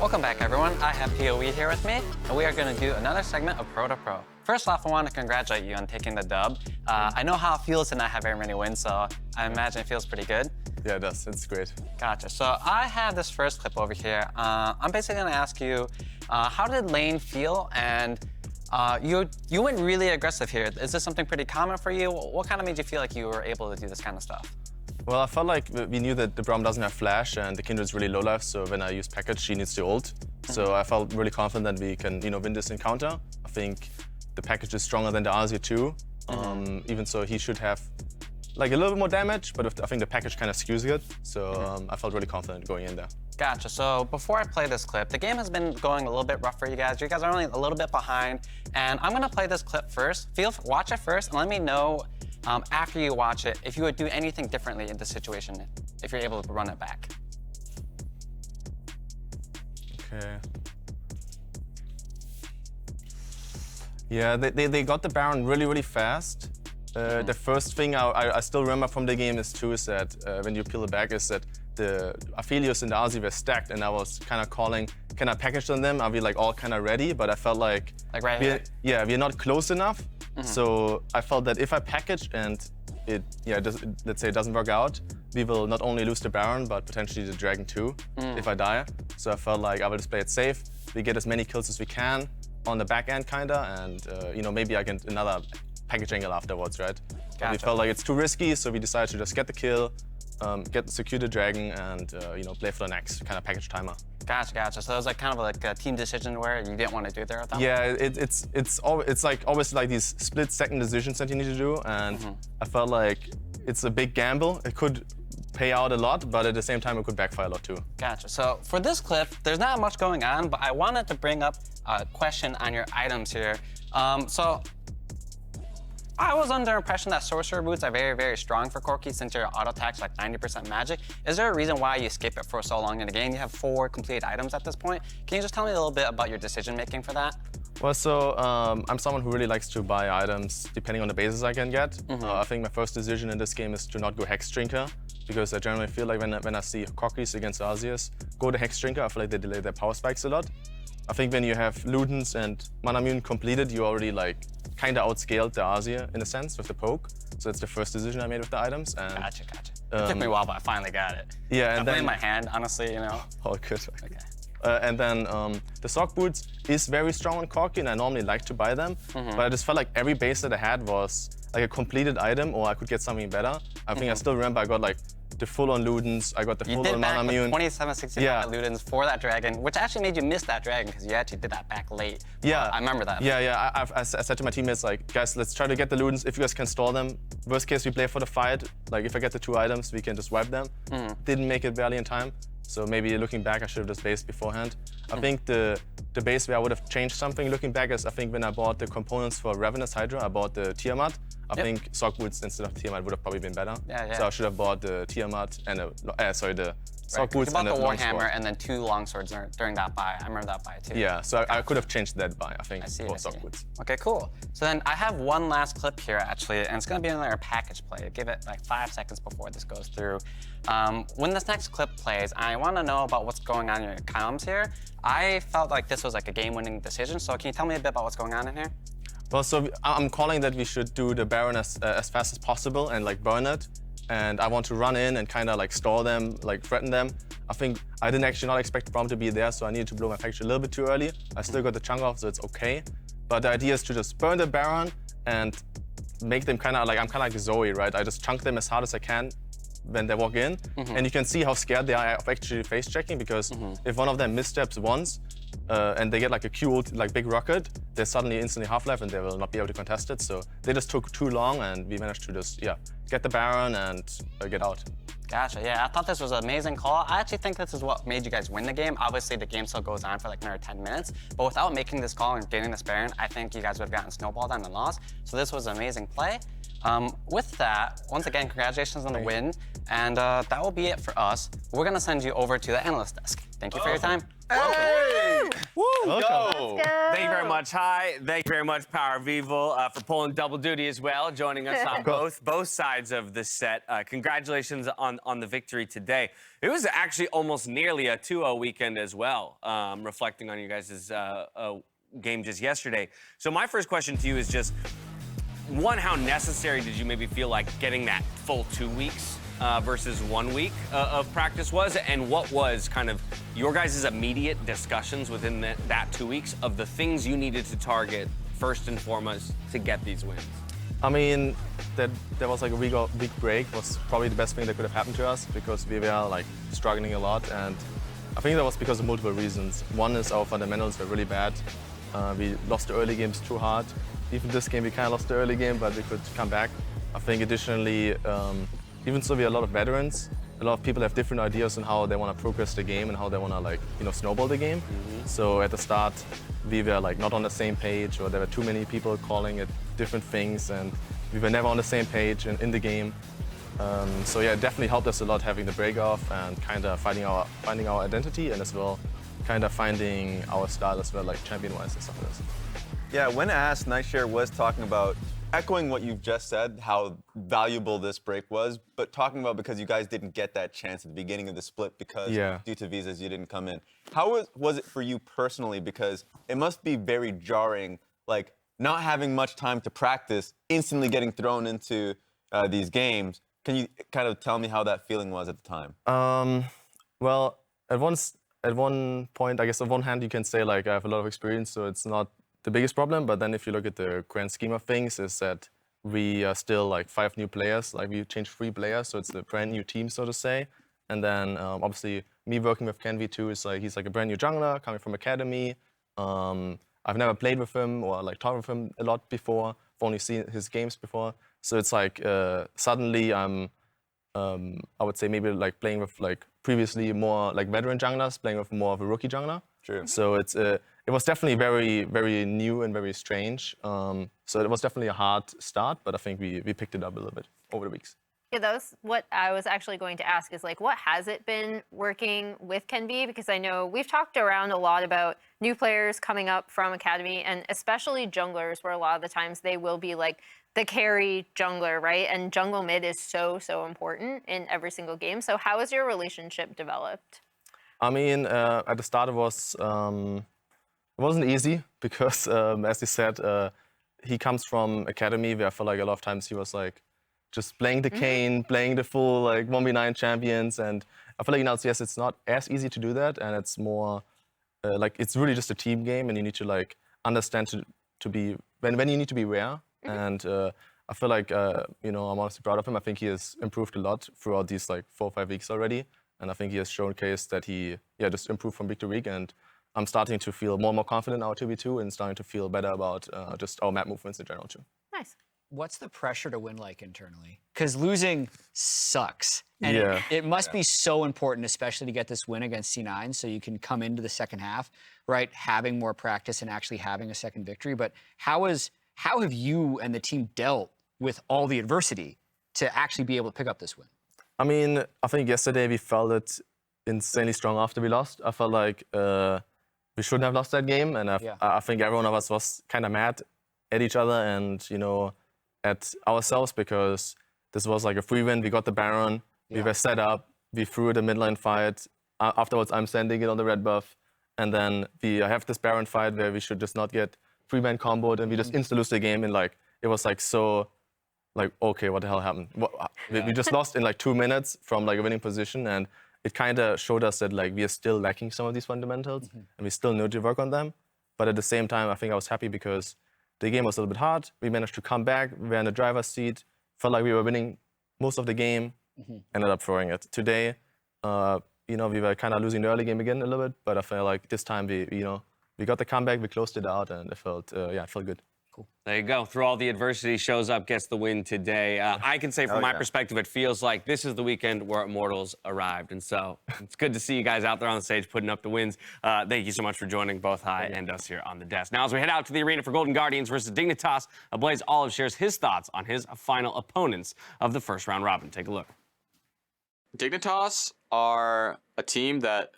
Welcome back, everyone. I have POE here with me, and we are going to do another segment of Pro to Pro. First off, I want to congratulate you on taking the dub. I know how it feels to not have very many wins, so I imagine it feels pretty good. Yeah, it does. It's great. Gotcha. So I have this first clip over here. I'm basically going to ask you, how did lane feel? And you went really aggressive here. Is this something pretty common for you? What kind of made you feel like you were able to do this kind of stuff? Well, I felt like we knew that the Braum doesn't have flash and the Kindred's really low life, so when I use package, she needs to ult. So I felt really confident that we can, win this encounter. I think the package is stronger than the Azir too. Even so, he should have like a little bit more damage, but I think the package kind of skews it. So I felt really confident going in there. Gotcha. So before I play this clip, the game has been going a little bit rough for you guys. You guys are only a little bit behind, and I'm gonna play this clip first. Watch it first, and let me know after you watch it if you would do anything differently in this situation, if you're able to run it back. Okay. Yeah, they got the Baron really, really fast. The first thing I still remember from the game is that when you peel it back is that the Aphelios and the Azir were stacked, and I was kind of calling, can I package on them? Are we like all kind of ready? But I felt like right here? Yeah, we're not close enough. So I felt that if I package and let's say it doesn't work out, we will not only lose the Baron, but potentially the Dragon too, if I die. So I felt like I will just play it safe. We get as many kills as we can on the back end, kinda, and maybe I get another package angle afterwards, right? Gotcha. But we felt like it's too risky, so we decided to just get the kill, secure the Dragon, and play for the next kind of package timer. Gotcha. So it was like kind of like a team decision where you didn't want to do there at that Yeah, it's like always like these split-second decisions that you need to do, and I felt like it's a big gamble. It could pay out a lot, but at the same time, it could backfire a lot too. Gotcha. So for this clip, there's not much going on, but I wanted to bring up a question on your items here. So I was under the impression that sorcerer boots are very, very strong for Corki since your auto attack's like 90% magic. Is there a reason why you skip it for so long in the game? You have 4 complete items at this point. Can you just tell me a little bit about your decision making for that? Well, so I'm someone who really likes to buy items depending on the bases I can get. I think my first decision in this game is to not go Hex Drinker, because I generally feel like when I see Corkis against Azirs go to Hex Drinker, I feel like they delay their power spikes a lot. I think when you have Ludens and Manamune completed, you already like kind of outscaled the Azir in a sense with the poke. So that's the first decision I made with the items. And, Gotcha. It took me a while, but I finally got it. Yeah, and then in my hand, honestly, Oh, good. Okay. And then the sock boots is very strong on Corki, and I normally like to buy them. But I just felt like every base that I had was like a completed item, or I could get something better. I think I still remember I got like the full-on Ludens, I got the full-on Manamune. You did back 2765 Ludens for that Dragon, which actually made you miss that Dragon because you actually did that back late. Yeah. I remember that. Yeah. I said to my teammates, like, guys, let's try to get the Ludens. If you guys can stall them, worst case, we play for the fight. Like, if I get the 2 items, we can just wipe them. Didn't make it barely in time. So maybe looking back, I should have just based beforehand. I think the base where I would have changed something looking back is I think when I bought the components for Ravenous Hydra, I bought the Tiamat. I think sock boots instead of Tiamat would have probably been better. Yeah. So I should have bought the Tiamat and the sock boots and the Warhammer Warhammer and then 2 longswords during that buy. I remember that buy too. Yeah, so I could have changed that buy, I think, for sock boots. Okay, cool. So then I have one last clip here actually, and it's gonna be another package play. Give it like 5 seconds before this goes through. When this next clip plays, I wanna know about what's going on in your comms here. I felt like this was like a game-winning decision, so can you tell me a bit about what's going on in here? Well, so I'm calling that we should do the Baron as fast as possible and like burn it. And I want to run in and kind of like stall them, like threaten them. I think I didn't actually not expect Braum to be there, so I needed to blow my package a little bit too early. I still got the chunk off, so it's okay. But the idea is to just burn the Baron and make them kind of like, I'm kind of like Zoe, right? I just chunk them as hard as I can when they walk in. And you can see how scared they are of actually face checking, because if one of them missteps once, and they get like a Q ult, like big rocket, they're suddenly instantly half-life and they will not be able to contest it. So they just took too long, and we managed to just, get the Baron and get out. Gotcha, yeah, I thought this was an amazing call. I actually think this is what made you guys win the game. Obviously, the game still goes on for like another 10 minutes, but without making this call and getting this Baron, I think you guys would have gotten snowballed on and lost. So this was an amazing play. With that, once again, congratulations on the win, and that will be it for us. We're gonna send you over to the Analyst Desk. Thank you for your time. Hey! Woo! Welcome. Go! Thank you very much. Hi. Thank you very much, Power of Evil, for pulling double duty as well, joining us on both sides of this set. Congratulations on the victory today. It was actually almost nearly a 2-0 weekend as well, reflecting on you guys' game just yesterday. So my first question to you is just, one, how necessary did you maybe feel like getting that full 2 weeks versus 1 week of practice was? And what was kind of your guys' immediate discussions within that 2 weeks of the things you needed to target first and foremost to get these wins? I mean, that there was like a week break was probably the best thing that could have happened to us because we were like struggling a lot, and I think that was because of multiple reasons. One is our fundamentals were really bad. We lost the early games too hard. Even this game we kind of lost the early game, but we could come back. I think additionally, even so we are a lot of veterans, a lot of people have different ideas on how they want to progress the game and how they want to like, snowball the game. So at the start, we were like not on the same page, or there were too many people calling it different things, and we were never on the same page in the game. So yeah, it definitely helped us a lot having the break off and kind of finding our identity, and as well kind of finding our style as well, like champion-wise and stuff like this. Yeah, when asked, Nightshare was talking about echoing what you've just said, how valuable this break was, but talking about because you guys didn't get that chance at the beginning of the split because due to visas you didn't come in. How was it for you personally? Because it must be very jarring, like not having much time to practice, instantly getting thrown into these games. Can you kind of tell me how that feeling was at the time? Well, at one point, I guess on one hand you can say like I have a lot of experience, so it's not the biggest problem. But then if you look at the grand scheme of things, is that we are still like 5 new players. Like we changed 3 players, so it's a brand new team, so to say. And then obviously me working with Kenvi too is like he's like a brand new jungler coming from academy. I've never played with him or like talked with him a lot before. I've only seen his games before. So it's like suddenly I'm I would say maybe like playing with like previously more like veteran junglers, playing with more of a rookie jungler. True. So it was definitely very, very new and very strange. So it was definitely a hard start, but I think we picked it up a little bit over the weeks. Yeah, that was what I was actually going to ask, is like, what has it been working with Kenvi? Because I know we've talked around a lot about new players coming up from academy, and especially junglers, where a lot of the times they will be like the carry jungler, right? And jungle mid is so important in every single game. So how has your relationship developed? I mean, at the start it wasn't easy because, as you said, he comes from academy, where I feel like a lot of times he was like just playing the Kane, playing the full like 1v9 champions, and I feel like in LCS it's not as easy to do that, and it's more like it's really just a team game, and you need to like understand to be when you need to be rare. And I feel like I'm honestly proud of him. I think he has improved a lot throughout these like 4 or 5 weeks already, and I think he has showcased that he just improved from week to week, and I'm starting to feel more and more confident in our 2v2 and starting to feel better about just our map movements in general too. Nice. What's the pressure to win like internally? Because losing sucks. And it must be so important, especially to get this win against C9, so you can come into the second half, right, having more practice and actually having a second victory. But how have you and the team dealt with all the adversity to actually be able to pick up this win? I mean, I think yesterday we felt it insanely strong after we lost. I felt like we shouldn't have lost that game, and I think every one of us was kind of mad at each other and, at ourselves, because this was like a free win. We got the Baron, we were set up, we threw the mid lane fight. Afterwards, I'm sending it on the red buff, and then we have this Baron fight where we should just not get 3-man comboed, and we just insta lose the game, and like it was like so, like okay, what the hell happened? We just lost in like 2 minutes from like a winning position, and it kind of showed us that like we are still lacking some of these fundamentals, and we still need to work on them. But at the same time, I think I was happy because the game was a little bit hard. We managed to come back. We were in the driver's seat. Felt like we were winning most of the game. Ended up throwing it. Today, we were kind of losing the early game again a little bit, but I felt like this time we got the comeback. We closed it out, and it felt it felt good. Cool. There you go. Through all the adversity, shows up, gets the win today. I can say from my perspective, it feels like this is the weekend where Immortals arrived. And so it's good to see you guys out there on the stage putting up the wins. Thank you so much for joining both High and us here on the desk. Now, as we head out to the arena for Golden Guardians versus Dignitas, Ablazeolive shares his thoughts on his final opponents of the first round robin. Take a look. Dignitas are a team that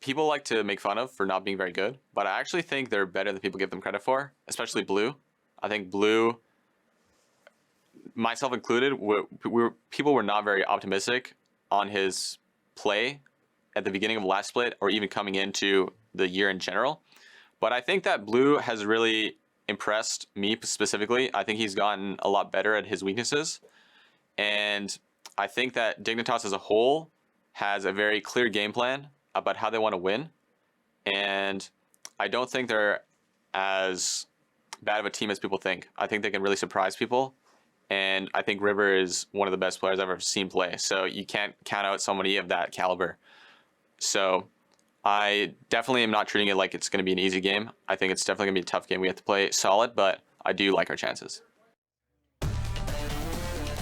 people like to make fun of for not being very good, but I actually think they're better than people give them credit for, especially Blue. I think Blue, myself included, people were not very optimistic on his play at the beginning of last split or even coming into the year in general. But I think that Blue has really impressed me specifically. I think he's gotten a lot better at his weaknesses. And I think that Dignitas as a whole has a very clear game plan about how they want to win. And I don't think they're as bad of a team as people think. I think they can really surprise people. And I think River is one of the best players I've ever seen play. So you can't count out somebody of that caliber. So I definitely am not treating it like it's going to be an easy game. I think it's definitely going to be a tough game. We have to play solid, but I do like our chances.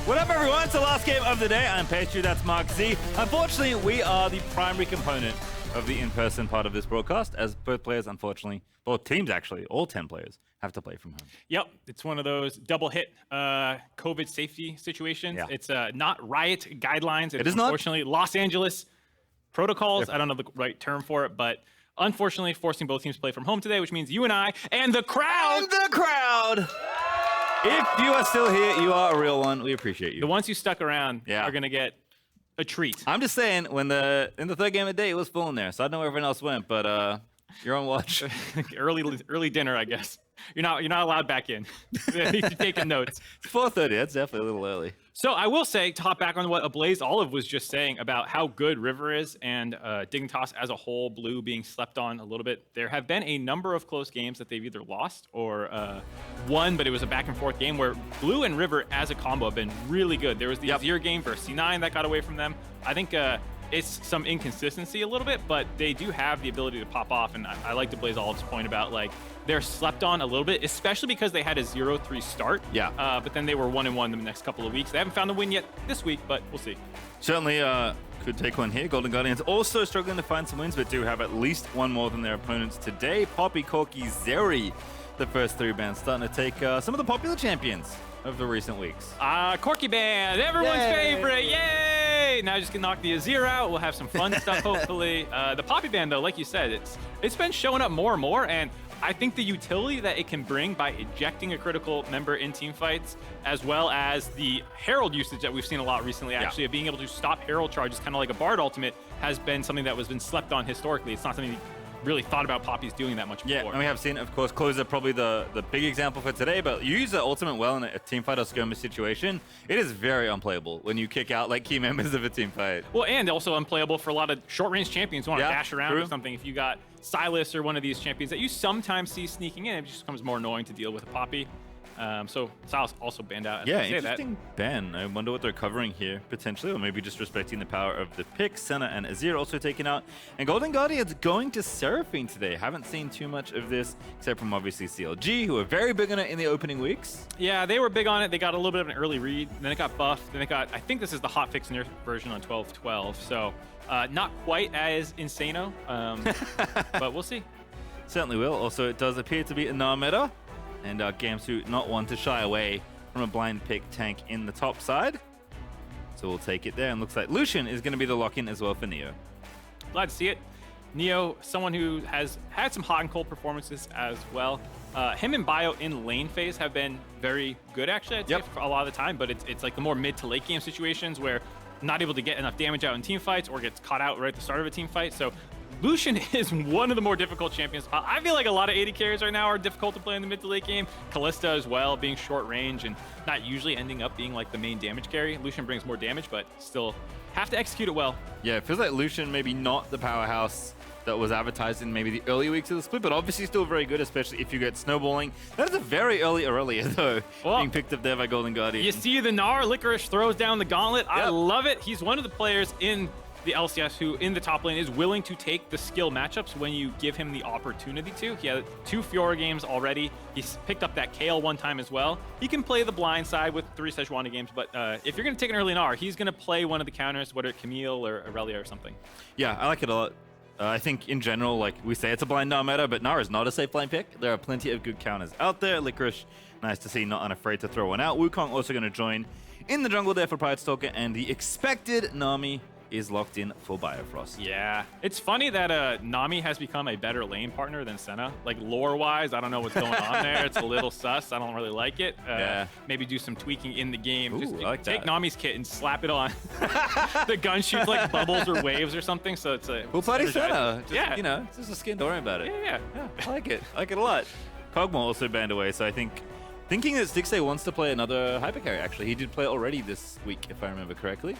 What up, everyone? It's the last game of the day. I'm Pastry, that's MarkZ. Unfortunately, we are the primary component of the in-person part of this broadcast, as both players, unfortunately, both teams actually, all 10 players, have to play from home. Yep, it's one of those double hit COVID safety situations. Yeah. It's not riot guidelines. It's is not. Unfortunately, Los Angeles protocols. I don't know the right term for it, but unfortunately forcing both teams to play from home today, which means you and I and the crowd. If you are still here, you are a real one. We appreciate you. The ones who stuck around Yeah. are going to get a treat. I'm just saying, in the third game of the day, it was full in there, so I don't know where everyone else went, but you're on watch. early dinner, I guess. You're not allowed back in. You're taking notes. It's 4:30. That's definitely a little early. So I will say, to hop back on what Ablazeolive was just saying about how good River is and Dignitas as a whole, Blue being slept on a little bit. There have been a number of close games that they've either lost or won, but it was a back and forth game where Blue and River as a combo have been really good. There was the Azir game versus C9 that got away from them. I think it's some inconsistency a little bit, but they do have the ability to pop off, and I like Ablazeolive's point about like they're slept on a little bit, especially because they had a 0-3 start. Yeah. But then they were 1-1 the next couple of weeks. They haven't found the win yet this week, but we'll see. Certainly could take one here. Golden Guardians also struggling to find some wins, but do have at least one more than their opponents today. Poppy, Corki, Zeri, the first three bands, starting to take some of the popular champions of the recent weeks. Corky Band, everyone's favorite, yay! Now just can knock the Azir out. We'll have some fun stuff, hopefully. The Poppy Band, though, like you said, it's been showing up more and more, and I think the utility that it can bring by ejecting a critical member in team fights, as well as the Herald usage that we've seen a lot recently, actually, of being able to stop Herald charges, kind of like a Bard ultimate, has been something that was been slept on historically. It's not something we really thought about Poppy's doing that much before. Yeah, and we have seen, of course, Closer probably the big example for today, but you use the ultimate well in a team fight or skirmish situation, it is very unplayable when you kick out like key members of a team fight. Well, and also unplayable for a lot of short-range champions who want to dash around or something. If you got Silas or one of these champions that you sometimes see sneaking in, it just becomes more annoying to deal with a Poppy. So Silas also banned out. Yeah, interesting ban. I wonder what they're covering here, potentially, or maybe just respecting the power of the pick. Senna and Azir also taken out. And Golden Guardians going to Seraphine today. Haven't seen too much of this, except from obviously CLG, who are very big on it in the opening weeks. Yeah, they were big on it. They got a little bit of an early read, then it got buffed, then it got, I think this is the hotfix version on 12.12, so not quite as insano, but we'll see. Certainly will. Also, it does appear to be a Gnar meta. And Gamsu not one to shy away from a blind pick tank in the top side. So we'll take it there. And looks like Lucian is going to be the lock-in as well for Neo. Glad to see it. Neo, someone who has had some hot and cold performances as well. Him and Bio in lane phase have been very good, actually, I'd say, for a lot of the time. But it's like the more mid to late game situations where not able to get enough damage out in team fights or gets caught out right at the start of a team fight. So Lucian is one of the more difficult champions. I feel like a lot of AD carries right now are difficult to play in the mid to late game. Kalista as well, being short range and not usually ending up being like the main damage carry. Lucian brings more damage, but still have to execute it well. Yeah, it feels like Lucian maybe not the powerhouse that was advertised in maybe the early weeks of the split, but obviously still very good, especially if you get snowballing. That is a very early Irelia, though, being picked up there by Golden Guardian. You see the Gnar, Licorice throws down the gauntlet. I love it. He's one of the players in the LCS who in the top lane is willing to take the skill matchups when you give him the opportunity to. He had 2 Fiora games already. He's picked up that Kale one time as well. He can play the blind side with 3 Sejuani games, but if you're going to take an early Gnar, he's going to play one of the counters, whether it's Camille or Irelia or something. Yeah, I like it a lot. I think in general, like we say, it's a blind Gnar meta, but Gnar is not a safe blind pick. There are plenty of good counters out there. Licorice, nice to see, not unafraid to throw one out. Wukong also going to join in the jungle there for Pridestalker, and the expected Nami is locked in for Biofrost. Yeah, it's funny that Nami has become a better lane partner than Senna. Like lore-wise, I don't know what's going on there. It's a little sus. I don't really like it. Maybe do some tweaking in the game. Ooh, Just I like take that. Nami's kit and slap it on. The gun shoots like bubbles or waves or something. So it's a We'll party synergize. Senna. Just, Yeah. you know, it's just a skin. Don't worry about it. Yeah. I like it. I like it a lot. Kog'Maw also banned away, so I think thinking that Stixxay wants to play another hypercarry. Actually, he did play already this week, if I remember correctly.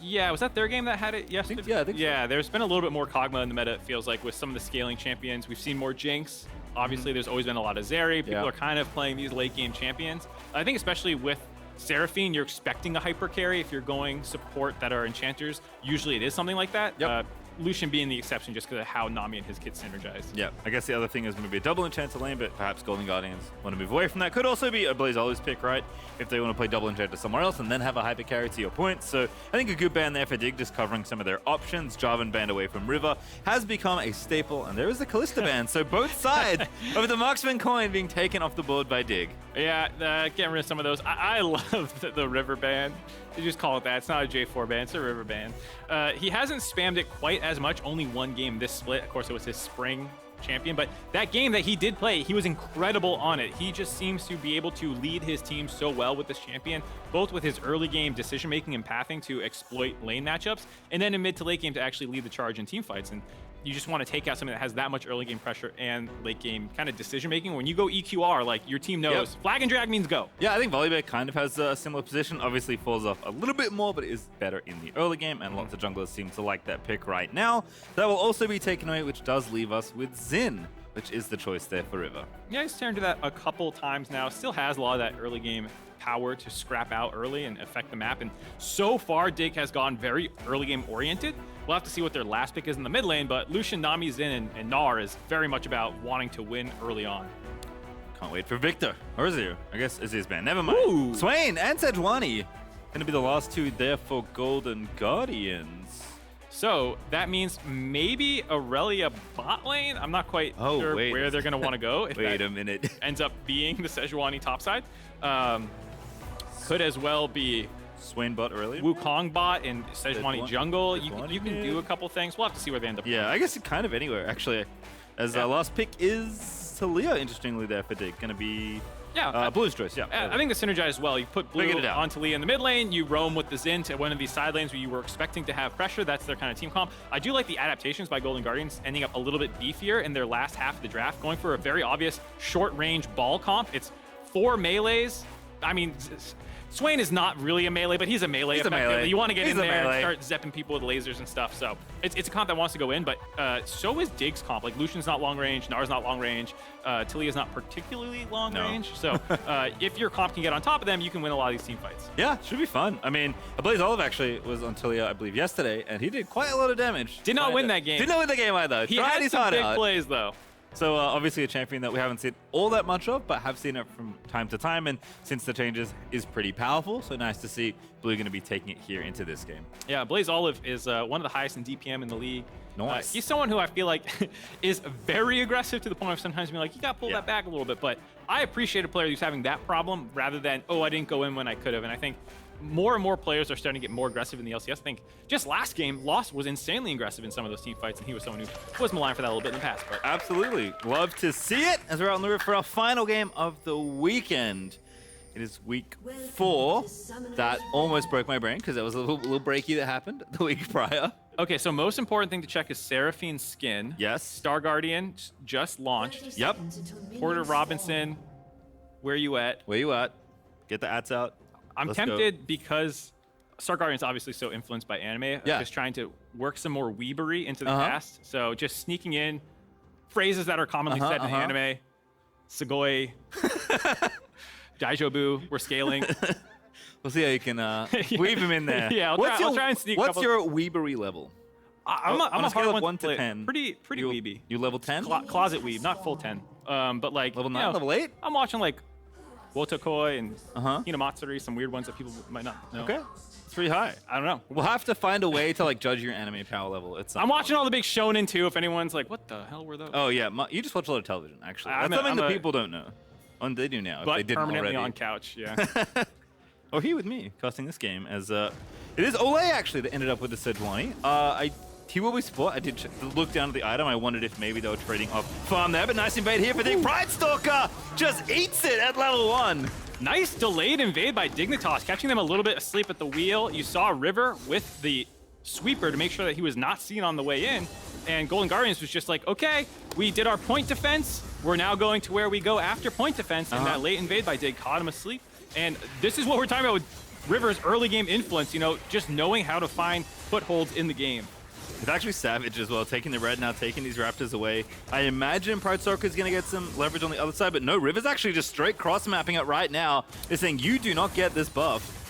Yeah, was that their game that had it yesterday? I think so. Yeah, there's been a little bit more Kog'Maw in the meta, it feels like, with some of the scaling champions. We've seen more Jinx. Obviously, there's always been a lot of Zeri. People are kind of playing these late game champions. I think especially with Seraphine, you're expecting a hyper carry if you're going support that are enchanters. Usually it is something like that. Yep. Lucian being the exception just because of how Nami and his kit synergize. Yeah, I guess the other thing is maybe a double enchanter lane, but perhaps Golden Guardians want to move away from that. Could also be Ablazeolive's pick, right? If they want to play double enchanter somewhere else and then have a hyper carry to your point. So I think a good ban there for Dig, just covering some of their options. Jarvan banned away from River has become a staple, and there is a Kalista ban. So both sides of the marksman coin being taken off the board by Dig. Yeah, getting rid of some of those. I love the river ban. You just call it that. It's not a J4 ban, it's a river ban. He hasn't spammed it quite as much, only one game this split. Of course, it was his spring champion, but that game that he did play, he was incredible on it. He just seems to be able to lead his team so well with this champion, both with his early game decision-making and pathing to exploit lane matchups, and then in mid to late game to actually lead the charge in team fights. And you just want to take out something that has that much early game pressure and late game kind of decision making. When you go EQR, like your team knows, flag and drag means go. Yeah, I think Volibear kind of has a similar position. Obviously falls off a little bit more, but is better in the early game, and lots of junglers seem to like that pick right now. That will also be taken away, which does leave us with Xin, which is the choice there for River. Yeah, he's turned to that a couple times now. Still has a lot of that early game power to scrap out early and affect the map. And so far, Dig has gone very early game oriented. We'll have to see what their last pick is in the mid lane, but Lucian, Nami, Xin, and Gnar is very much about wanting to win early on. Can't wait for Victor. Or Azir. I guess Azir's banned. Never mind. Ooh. Swain and Sejuani. Gonna be the last two there for Golden Guardians. So that means maybe Irelia bot lane. I'm not quite sure where they're going to want to go. If Wait a minute. Ends up being the Sejuani topside. Could as well be Swain bot earlier. Wukong bot and Sejuani jungle. Sejuani You can do a couple things. We'll have to see where they end up. Yeah, I guess kind of anywhere, actually. As our last pick is Taliyah, interestingly, there for Dig. Gonna be Blue's choice, I think the synergize well. You put Blue on Taliyah in the mid lane, you roam with the Xin to one of these side lanes where you were expecting to have pressure. That's their kind of team comp. I do like the adaptations by Golden Guardians ending up a little bit beefier in their last half of the draft, going for a very obvious short-range ball comp. It's 4 melees. I mean, Swain is not really a melee, but he's a melee. He's a melee. You want to get in there melee. and start zepping people with lasers and stuff. So it's a comp that wants to go in, but so is Dig's comp. Like Lucian's not long range, Gnar's not long range, Taliyah's not particularly long range. So if your comp can get on top of them, you can win a lot of these team fights. Yeah, should be fun. I mean, Ablazeolive actually was on Taliyah, I believe, yesterday, and he did quite a lot of damage. Did not win that game. Did not win the game either. He Tried had his some heart big out. plays though. So obviously a champion that we haven't seen all that much of, but have seen it from time to time, and since the changes is pretty powerful, so nice to see Blue going to be taking it here into this game. Yeah, Ablazeolive is one of the highest in DPM in the league. Nice. He's someone who I feel like is very aggressive to the point of sometimes being like, you got to pull that back a little bit, but I appreciate a player who's having that problem rather than, oh, I didn't go in when I could have, and I think more and more players are starting to get more aggressive in the LCS. I think just last game, Lost was insanely aggressive in some of those team fights, and he was someone who was maligned for that a little bit in the past. But Absolutely. Love to see it as we're out on the road for our final game of the weekend. It is week 4. That almost broke my brain because there was a little breaky that happened the week prior. okay, so most important thing to check is Seraphine's skin. Yes. Star Guardian just launched. Yep. Porter Robinson, where you at? Where you at? Get the ads out. I'm Let's tempted because Star Guardian's obviously so influenced by anime. Yeah. I'm just trying to work some more weebery into the cast. So just sneaking in phrases that are commonly said in anime. Sugoi. Daijobu. We're scaling. We'll see how you can weave him in there. Yeah, I'll try and sneak a What's couple- your weebery level? I'm on a a scale hard of 1 to play. 10. Pretty weeby. You level 10? Closet weeb, not full 10. But like Level 9, you know, level 8? I'm watching like Wotokoi and Hinamatsuri, some weird ones that people might not know. Okay. It's pretty high. I don't know. We'll have to find a way to like judge your anime power level. I'm watching all the big shonen too. If anyone's like, what the hell were those? Oh yeah, you just watch a lot of television. Actually, that's something that people don't know. And they do now. If but they didn't permanently already. on couch. Yeah. Or here with me, casting this game as It is Olleh actually that ended up with the Sejuani. He will be split. I did look down at the item. I wondered if maybe they were trading off farm there, but nice invade here for Dig. Pridestalker just eats it at level 1. Nice delayed invade by Dignitas, catching them a little bit asleep at the wheel. You saw River with the sweeper to make sure that he was not seen on the way in. And Golden Guardians was just like, okay, we did our point defense. We're now going to where we go after point defense. And that late invade by Dig caught him asleep. And this is what we're talking about with River's early game influence, you know, just knowing how to find footholds in the game. It's actually savage as well, taking the red now, taking these Raptors away. I imagine Pridestalker is going to get some leverage on the other side, but no, River's actually just straight cross-mapping it right now. They're saying, you do not get this buff.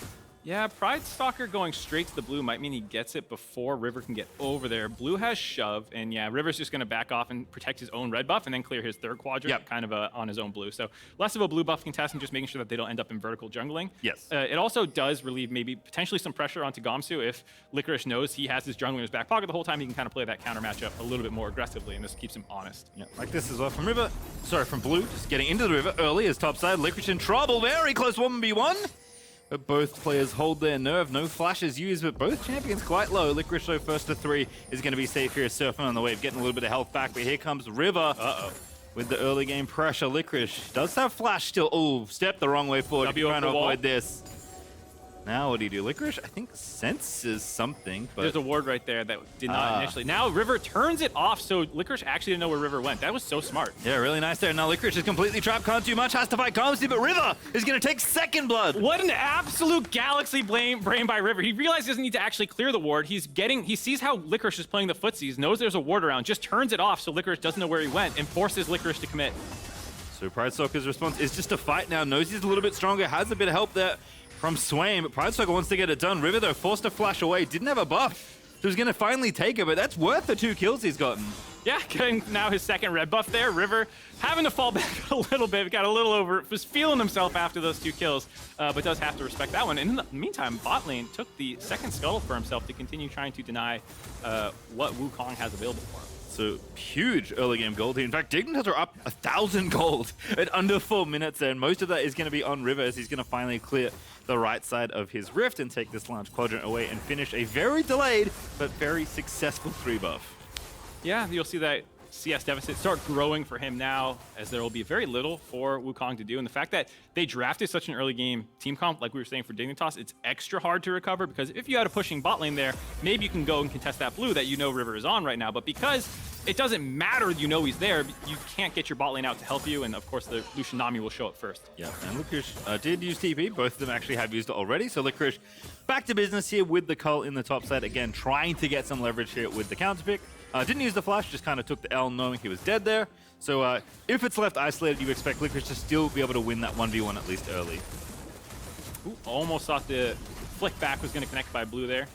Yeah, Pridestalker going straight to the blue might mean he gets it before River can get over there. Blue has shove, and yeah, River's just going to back off and protect his own red buff and then clear his third quadrant kind of on his own blue. So less of a blue buff contest and just making sure that they don't end up in vertical jungling. Yes. It also does relieve maybe potentially some pressure onto Gamsu if Licorice knows he has his jungler in his back pocket the whole time. He can kind of play that counter matchup a little bit more aggressively, and this keeps him honest. Yeah, like this as well from River. Sorry, from Blue, just getting into the river early as topside. Licorice in trouble, very close 1v1. But both players hold their nerve. No flashes used, but both champions quite low. Licorice, though, first to 3 is going to be safe here. Surfing on the wave, getting a little bit of health back. But here comes River. With the early game pressure. Licorice does have flash still. Oh, stepped the wrong way forward. Trying to avoid this. Now what do you do? Licorice, I think, senses something, but... There's a ward right there that did not initially. Now River turns it off, so Licorice actually didn't know where River went. That was so smart. Yeah, really nice there. Now Licorice is completely trapped, can't do much, has to fight Gamsu, but River is going to take second blood. What an absolute galaxy brain by River. He realized he doesn't need to actually clear the ward. He sees how Licorice is playing the footsies, knows there's a ward around, just turns it off so Licorice doesn't know where he went and forces Licorice to commit. So Pridestalker's response is just to fight now. Knows he's a little bit stronger, has a bit of help there from Swain, but Pridestalker wants to get it done. River, though, forced to flash away. Didn't have a buff, so he's going to finally take it, but that's worth the 2 kills he's gotten. Yeah, getting now his second red buff there. River having to fall back a little bit. Got a little over, was feeling himself after those 2 kills, but does have to respect that one. And in the meantime, bot lane took the second scuttle for himself to continue trying to deny what Wukong has available for him. So huge early game gold here. In fact, Dignitas are up 1,000 gold at under 4 minutes there, and most of that is going to be on River as he's going to finally clear the right side of his rift and take this large quadrant away and finish a very delayed but very successful 3 buff. Yeah, you'll see that CS deficit start growing for him now, as there will be very little for Wukong to do. And the fact that they drafted such an early game team comp, like we were saying for Dignitas, it's extra hard to recover, because if you had a pushing bot lane there, maybe you can go and contest that blue that you know River is on right now. But because it doesn't matter, you know he's there, you can't get your bot lane out to help you. And of course, the Lucian Nami will show up first. Yeah, and Licorice did use TP. Both of them actually have used it already. So Licorice back to business here with the cull in the top side. Again, trying to get some leverage here with the counter pick. Didn't use the flash, just kind of took the L knowing he was dead there. So if it's left isolated, you expect Licorice to still be able to win that 1v1 at least early. Ooh, almost thought the flick back was going to connect by blue there.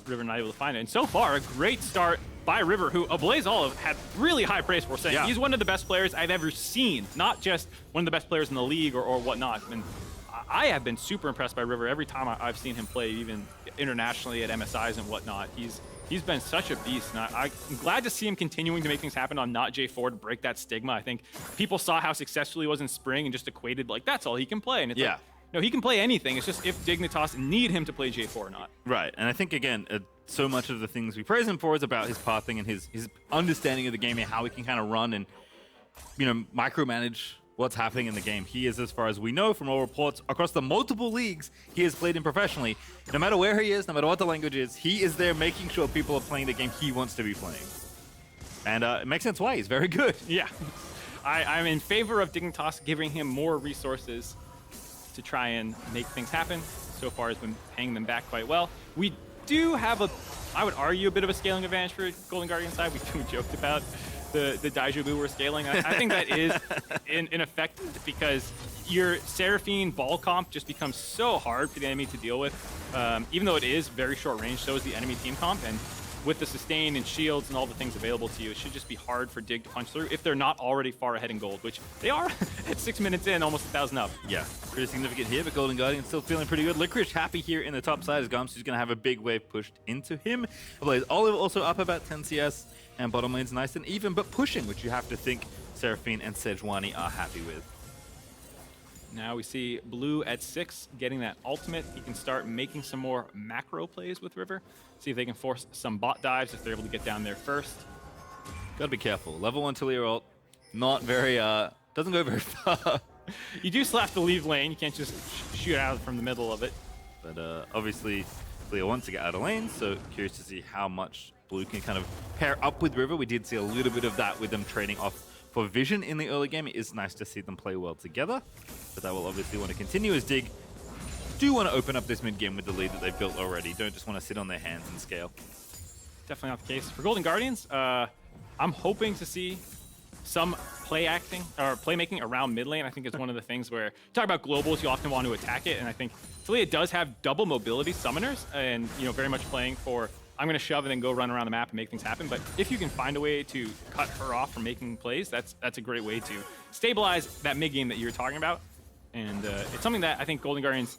River not able to find it. And so far, a great start by River, who Ablazeolive had really high praise for, saying he's one of the best players I've ever seen, not just one of the best players in the league or whatnot. And I have been super impressed by River every time I've seen him play, even internationally at MSIs and whatnot. He's been such a beast, and I'm glad to see him continuing to make things happen on not J4 to break that stigma. I think people saw how successful he was in spring and just equated like that's all he can play. And it's like, no, he can play anything. It's just if Dignitas need him to play J4 or not. Right, and I think again, so much of the things we praise him for is about his pathing and his understanding of the game and how he can kind of run and micromanage what's happening in the game. He is, as far as we know from all reports across the multiple leagues he has played in professionally, no matter where he is, no matter what the language is, he is there making sure people are playing the game he wants to be playing. And it makes sense why. He's very good. Yeah. I'm in favor of Dignitas giving him more resources to try and make things happen. So far has been paying them back quite well. We do have I would argue, a bit of a scaling advantage for Golden Guardian side. We joked about the Daijobu we're scaling. I think that is in effect because your Seraphine ball comp just becomes so hard for the enemy to deal with. Even though it is very short range, so is the enemy team comp. And with the sustain and shields and all the things available to you, it should just be hard for Dig to punch through if they're not already far ahead in gold, which they are at 6 minutes in, almost 1,000 up. Yeah, pretty significant here, but Golden Guardian still feeling pretty good. Licorice happy here in the top side as Gamsu's going to have a big wave pushed into him. Olleh also up about 10 CS, and bottom lane's nice and even, but pushing, which you have to think Seraphine and Sejuani are happy with. Now we see Blue at 6 getting that ultimate. He can start making some more macro plays with River. See if they can force some bot dives if they're able to get down there first. Gotta be careful. Level 1 Taliyah ult, not very, doesn't go very far. You do still have to leave lane. You can't just shoot out from the middle of it. But obviously, Taliyah wants to get out of lane, so curious to see how much Blue can kind of pair up with River. We did see a little bit of that with them trading off for vision in the early game. It is nice to see them play well together, but that will obviously want to continue as Dig do want to open up this mid game with the lead that they've built already. Don't just want to sit on their hands and scale. Definitely not the case. For Golden Guardians, I'm hoping to see some playmaking around mid lane. I think it's one of the things where you talk about globals, you often want to attack it, and I think Taliyah does have double mobility summoners, and very much playing for I'm going to shove and then go run around the map and make things happen. But if you can find a way to cut her off from making plays, that's a great way to stabilize that mid game that you were talking about. And it's something that I think Golden Guardians,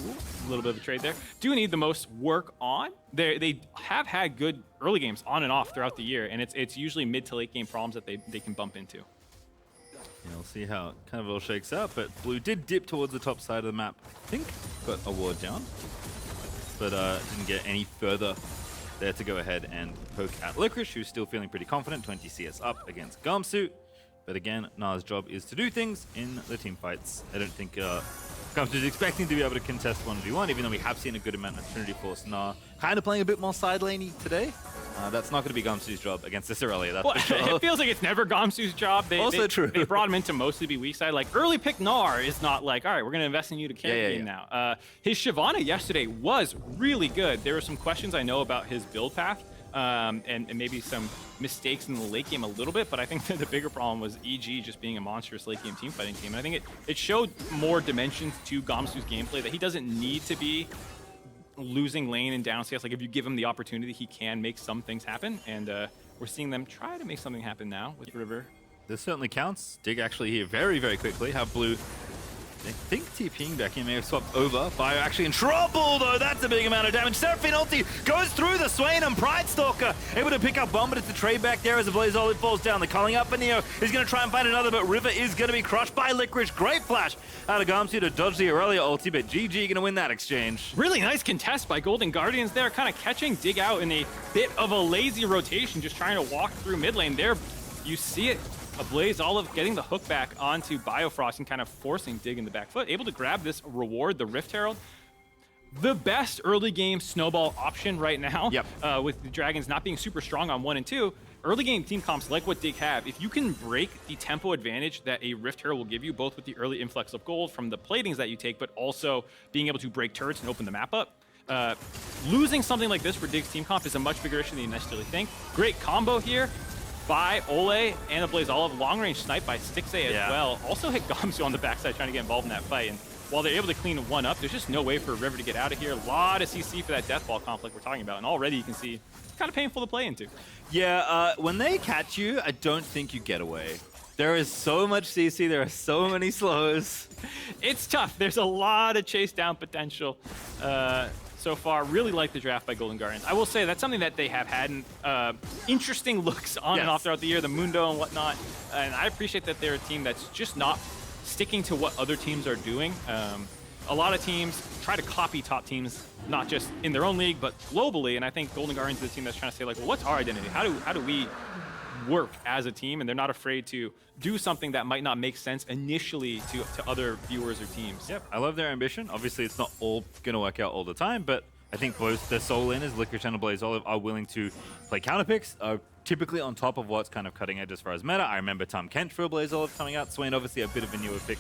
a little bit of a trade there, do need the most work on. They have had good early games on and off throughout the year, and it's usually mid to late game problems that they can bump into. Yeah, we'll see how it kind of all shakes out, but Blue did dip towards the top side of the map. I think got a ward down, but didn't get any further there to go ahead and poke at Licorice, who's still feeling pretty confident, 20 CS up against Gamsu. But again, Gnar's job is to do things in the team fights. I don't think Gamsu is expecting to be able to contest 1v1, even though we have seen a good amount of Trinity Force. Gnar kind of playing a bit more side laney today. That's not going to be Gamsu's job against this Irelia, that's for sure. It feels like it's never Gamsu's job. True. They brought him in to mostly be weak side. Like, early pick Gnar is not like, all right, we're going to invest in you to carry game now. His Sejuani yesterday was really good. There were some questions I know about his build path, and maybe some mistakes in the late game a little bit, but I think that the bigger problem was EG just being a monstrous late game teamfighting team. And I think it showed more dimensions to Gamsu's gameplay that he doesn't need to be losing lane and down CS. Like, if you give him the opportunity, he can make some things happen, and we're seeing them try to make something happen now with River. This certainly counts. Dig actually here very, very quickly. Have Blue, I think TPing back in, may have swapped over. Bio actually in trouble, though. That's a big amount of damage. Seraphine ulti goes through the Swain, and Pridestalker able to pick up bomb, but it's a trade back there as Ablazeolive falls down. They're calling up, and Neo is going to try and find another, but River is going to be crushed by Licorice. Great flash out of Gamsu to dodge the Irelia ulti, but GG going to win that exchange. Really nice contest by Golden Guardians there, kind of catching Dig out in a bit of a lazy rotation, just trying to walk through mid lane there. You see it. Ablazeolive getting the hook back onto Biofrost and kind of forcing Dig in the back foot. Able to grab this reward, the Rift Herald. The best early game snowball option right now. Yep. With the Dragons not being super strong on 1 and 2. Early game team comps like what Dig have, if you can break the tempo advantage that a Rift Herald will give you, both with the early influx of gold from the platings that you take, but also being able to break turrets and open the map up. Losing something like this for Dig's team comp is a much bigger issue than you necessarily think. Great combo here by Olleh and Ablazeolive. Long range snipe by Stixxay as well. Also hit Gamsu on the backside trying to get involved in that fight. And while they're able to clean one up, there's just no way for River to get out of here. A lot of CC for that death ball conflict we're talking about. And already you can see it's kind of painful to play into. Yeah, when they catch you, I don't think you get away. There is so much CC, there are so many slows. It's tough. There's a lot of chase down potential. So far, really like the draft by Golden Guardians. I will say that's something that they have had interesting looks on and off throughout the year, the Mundo and whatnot. And I appreciate that they're a team that's just not sticking to what other teams are doing. A lot of teams try to copy top teams, not just in their own league, but globally. And I think Golden Guardians is a team that's trying to say, like, well, what's our identity? How do we work as a team? And they're not afraid to do something that might not make sense initially to other viewers or teams. Yep, I love their ambition. Obviously, it's not all going to work out all the time, but I think both the solo laners, Licorice and Ablazeolive, are willing to play counter picks, typically on top of what's kind of cutting edge as far as meta. I remember Tom Kent for Ablazeolive coming out. Swain, obviously, a bit of a newer pick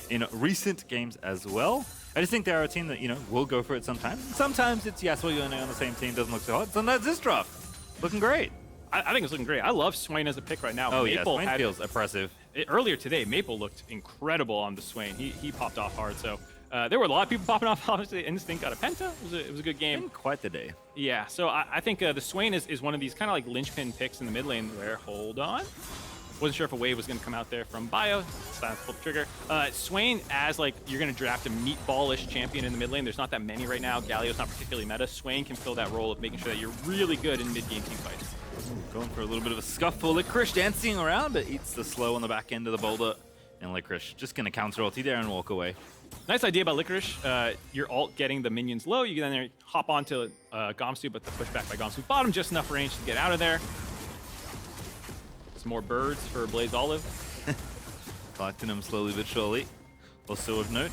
in recent games as well. I just think they're a team that, will go for it sometimes. Sometimes it's Yasuo Yone on the same team, doesn't look so hot. Sometimes this draft, looking great. I think it's looking great. I love Swain as a pick right now. Oh, Maple Swain feels oppressive. Earlier today, Maple looked incredible on the Swain. He popped off hard. So there were a lot of people popping off. Obviously, Instinct got a Penta. It was a good game. Quite the day. Yeah, so I think the Swain is one of these kind of like linchpin picks in the mid lane where, hold on. Wasn't sure if a wave was going to come out there from Bio. Silence pulled the trigger. Swain, as like you're going to draft a meatballish champion in the mid lane. There's not that many right now. Galio's not particularly meta. Swain can fill that role of making sure that you're really good in mid-game team fights. Going for a little bit of a scuffle. Licorice dancing around, but eats the slow on the back end of the boulder. And Licorice just going to counter ulti there and walk away. Nice idea about Licorice. Your ult getting the minions low. You can then hop onto Gamsu, but the pushback by Gamsu bottom just enough range to get out of there. Some more birds for Ablazeolive. Collecting them slowly but surely. Also of note,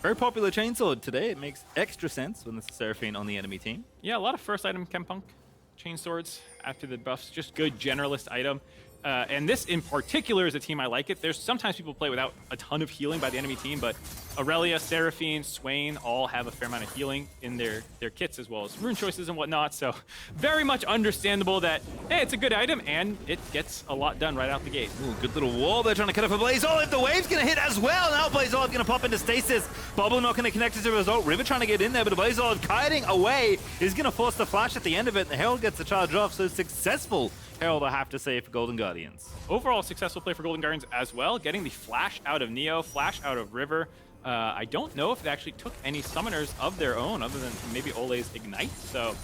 very popular chainsword today. It makes extra sense when there's a Seraphine on the enemy team. Yeah, a lot of first item Chempunk chainswords after the buffs. Just good generalist item. And this in particular is a team I like it. There's sometimes people play without a ton of healing by the enemy team, but Irelia, Seraphine, Swain all have a fair amount of healing in their kits as well as rune choices and whatnot. So very much understandable that, hey, it's a good item and it gets a lot done right out the gate. Ooh, good little wall there trying to cut off Ablazeolive. The wave's going to hit as well. Now Ablazeolive going to pop into stasis. Bubble not going to connect as a result. River trying to get in there, but Ablazeolive kiting away is going to force the flash at the end of it. The Herald gets the charge off, so successful Herald, I have to say, for Golden Guardians. Overall successful play for Golden Guardians as well, getting the flash out of Neo, flash out of River. I don't know if they actually took any summoners of their own other than maybe Olleh's Ignite, so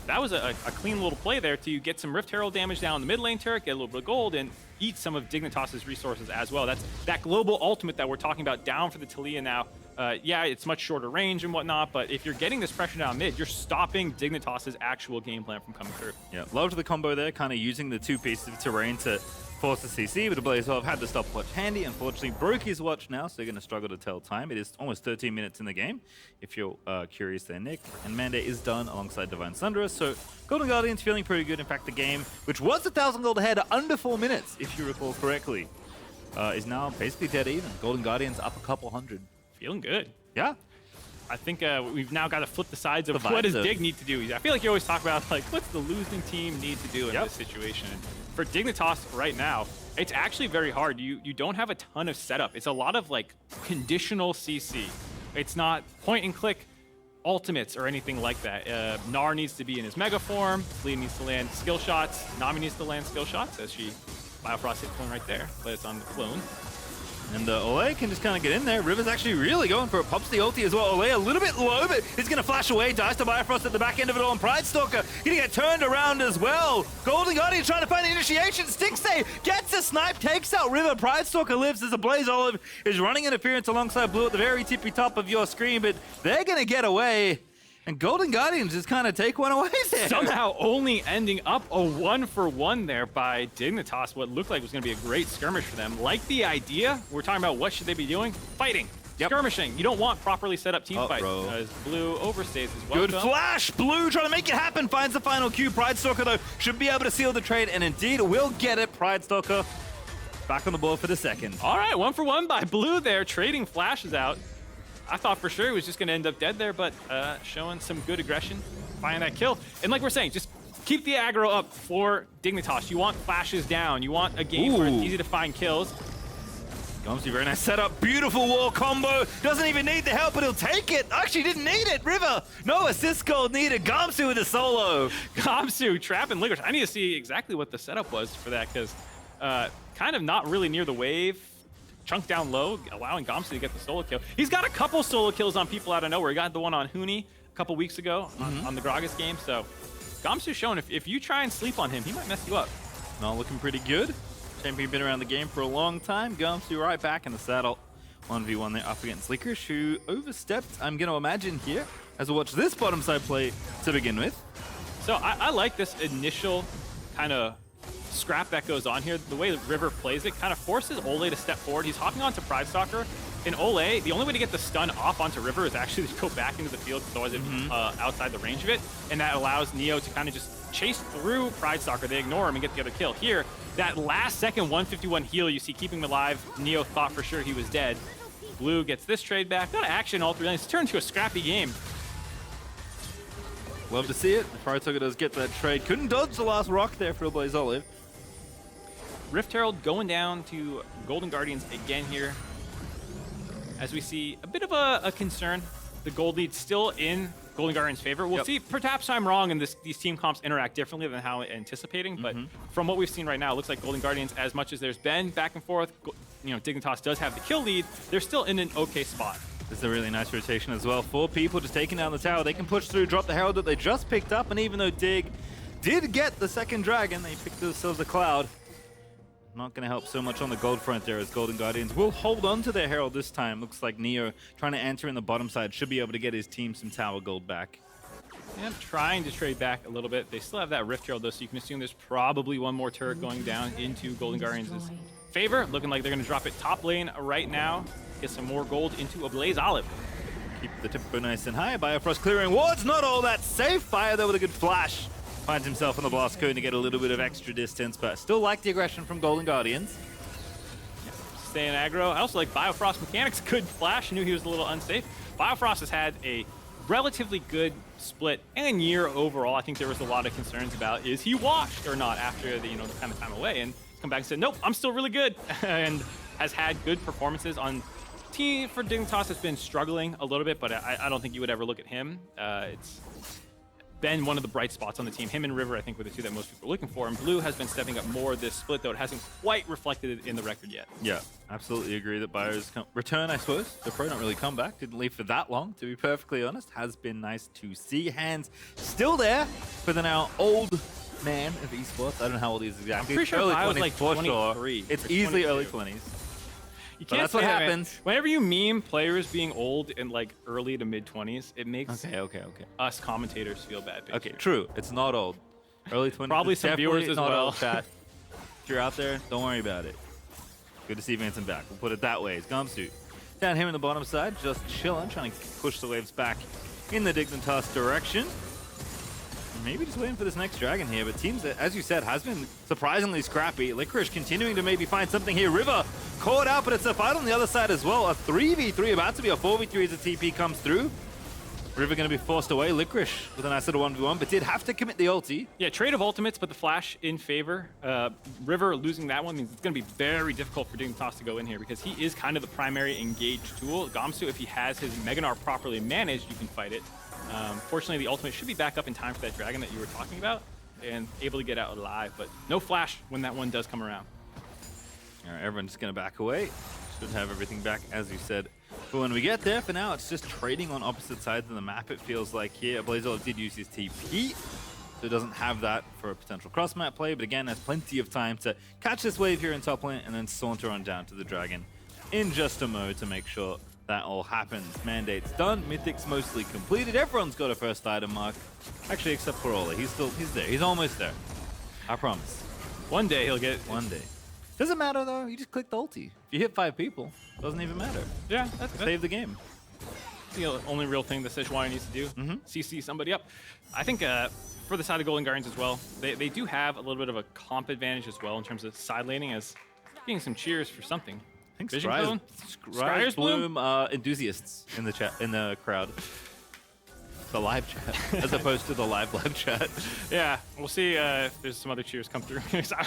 that was a clean little play there to get some Rift Herald damage down the mid lane turret, get a little bit of gold, and eat some of Dignitas' resources as well. That's that global ultimate that we're talking about down for the Taliyah now. Yeah, it's much shorter range and whatnot, but if you're getting this pressure down mid, you're stopping Dignitas' actual game plan from coming through. Yeah, loved the combo there, kind of using the two pieces of terrain to force the CC, but Ablazeolive had the stopwatch handy. Unfortunately, broke his watch now, so they're going to struggle to tell time. It is almost 13 minutes in the game, if you're curious there, Nick. And Mandate is done alongside Divine Sunderer, so Golden Guardians feeling pretty good. In fact, the game, which was 1,000 gold ahead under 4 minutes, if you recall correctly, is now basically dead even. Golden Guardians up a couple hundred. Feeling good. Yeah. I think we've now got to flip the sides of what does Dig need to do. I feel like you always talk about, like, what's the losing team need to do in this situation? And for Dignitas right now, it's actually very hard. You don't have a ton of setup. It's a lot of, like, conditional CC. It's not point and click ultimates or anything like that. Gnar needs to be in his mega form. Taliyah needs to land skill shots. Nami needs to land skill shots as she Biofrost hit clone right there, but it's on the clone. And Olleh can just kind of get in there. River's actually really going for it. Pops the ulti as well. Olleh a little bit low, but he's going to flash away. Dies to Biofrost at the back end of it all. And Pridestalker going to get turned around as well. Golden Guardian trying to find the initiation. Stixxay gets a snipe, takes out River. Pridestalker lives as Ablazeolive is running interference alongside Blue at the very tippy top of your screen, but they're going to get away. And Golden Guardians just kind of take one away there. Somehow only ending up a 1-for-1 there by Dignitas, what looked like was going to be a great skirmish for them. Like the idea, we're talking about what should they be doing? Fighting. Yep. Skirmishing. You don't want properly set up team fights. As Blue overstays as well. Good flash. Blue trying to make it happen. Finds the final Q. Pridestalker, though, should be able to seal the trade, and indeed will get it. Pridestalker back on the board for the second. All right, 1-for-1 by Blue there, trading flashes out. I thought for sure he was just going to end up dead there, but showing some good aggression, finding that kill. And like we're saying, just keep the aggro up for Dignitas. You want flashes down. You want a game where it's easy to find kills. Gamsu, very nice setup. Beautiful wall combo. Doesn't even need the help, but he'll take it. Actually didn't need it. River, no assist gold needed. Gamsu with a solo. Gamsu trapping Licorice. I need to see exactly what the setup was for that, because kind of not really near the wave. Chunk down low, allowing Gamsu to get the solo kill. He's got a couple solo kills on people out of nowhere. He got the one on Huni a couple weeks ago on the Gragas game. So Gamsu's showing if you try and sleep on him, he might mess you up. Not looking pretty good. Champion been around the game for a long time. Gamsu right back in the saddle. 1v1 there up against Licorice, who overstepped, I'm going to imagine, here, as we watch this bottom side play to begin with. So I like this initial kind of scrap that goes on here. The way that River plays it kind of forces Olleh to step forward. He's hopping onto Pridestalker. In Olleh, the only way to get the stun off onto River is actually to go back into the field, because otherwise it'd be outside the range of it. And that allows Neo to kind of just chase through Pridestalker. They ignore him and get the other kill. Here, that last second 151 heal you see keeping him alive, Neo thought for sure he was dead. Blue gets this trade back. Got action all 3 lanes. It's turned into a scrappy game. Love to see it. Pridestalker does get that trade. Couldn't dodge the last rock there for Ablazeolive. Rift Herald going down to Golden Guardians again here, as we see a bit of a concern. The gold lead still in Golden Guardians' favor. We'll see. Perhaps I'm wrong and these team comps interact differently than how anticipating, but from what we've seen right now, it looks like Golden Guardians, as much as there's been back and forth, you know, Dignitas does have the kill lead, they're still in an okay spot. This is a really nice rotation as well. 4 people just taking down the tower. They can push through, drop the Herald that they just picked up, and even though Dig did get the second dragon, they picked themselves a cloud. not going to help so much on the gold front there as Golden Guardians will hold on to their Herald this time. Looks like Neo trying to enter in the bottom side should be able to get his team some tower gold back. And trying to trade back a little bit. They still have that Rift Herald though, so you can assume there's probably one more turret going down into Golden Guardians' favor. Looking like they're going to drop it top lane right now. Get some more gold into Ablazeolive. Keep the tempo nice and high. Biofrost clearing wards, not all that safe. Fire though with a good flash. Finds himself on the blast cone to get a little bit of extra distance, but still like the aggression from Golden Guardians. Staying aggro. I also like Biofrost mechanics. Good flash. Knew he was a little unsafe. Biofrost has had a relatively good split and year overall. I think there was a lot of concerns about is he washed or not after the the kind of time away, and he's come back and said nope, I'm still really good, and has had good performances on team for Dignitas. Has been struggling a little bit, but I don't think you would ever look at him. It's been one of the bright spots on the team. Him and River, I think, were the two that most people are looking for. And Blue has been stepping up more this split, though it hasn't quite reflected it in the record yet. Yeah, absolutely agree that Bio's return, I suppose. The pro not really come back. Didn't leave for that long, to be perfectly honest. Has been nice to see. Hands still there for the now old man of esports. I don't know how old he is exactly. I'm pretty sure early Bio's 20s like for 23. Sure. It's easily 22. early 20s. You But that's what say that, man. happens. Whenever you meme players being old in like early to mid 20s, it makes Okay. us commentators feel bad. Okay, true. It's not old. Early 20s. Probably it's some definitely viewers as not well. Old, chat. If you're out there, don't worry about it. Good to see Vincent back. We'll put it that way. It's Gamsu down here in the bottom side, just chilling, trying to push the waves back in the Dignitas direction. Maybe just waiting for this next dragon here, but teams, as you said, has been surprisingly scrappy. Licorice continuing to maybe find something here. River caught out, but it's a fight on the other side as well. A 3v3 about to be a 4v3 as the TP comes through. River going to be forced away. Licorice with a nice little 1v1, but did have to commit the ulti. Yeah, trade of ultimates, but the flash in favor. River losing that one means it's going to be very difficult for Dignitas to go in here because he is kind of the primary engaged tool. Gamsu, if he has his Mega Gnar properly managed, you can fight it. Fortunately, the ultimate should be back up in time for that dragon that you were talking about and able to get out alive, but no flash when that one does come around. All right, everyone's just going to back away. Should have everything back, as you said. But when we get there, for now, it's just trading on opposite sides of the map, it feels like here. Ablazeolive did use his TP, so it doesn't have that for a potential cross-map play, but again, has plenty of time to catch this wave here in top lane and then saunter on down to the dragon in just a mode to make sure that all happens. Mandate's done, Mythic's mostly completed, everyone's got a first item mark. Actually, except for Olleh, he's there, he's almost there. I promise. One day he'll get One day. Doesn't matter though, you just click the ulti. If you hit 5 people, doesn't even matter. Yeah, that's Save the game. the only real thing that Sejuani needs to do. CC somebody up. I think for the side of Golden Guardians as well, they do have a little bit of a comp advantage as well in terms of side laning, as getting some cheers for something. I think Vision Scryer's Bloom enthusiasts in the chat, in the crowd. The live chat, as opposed to the live chat. Yeah, we'll see if there's some other cheers come through.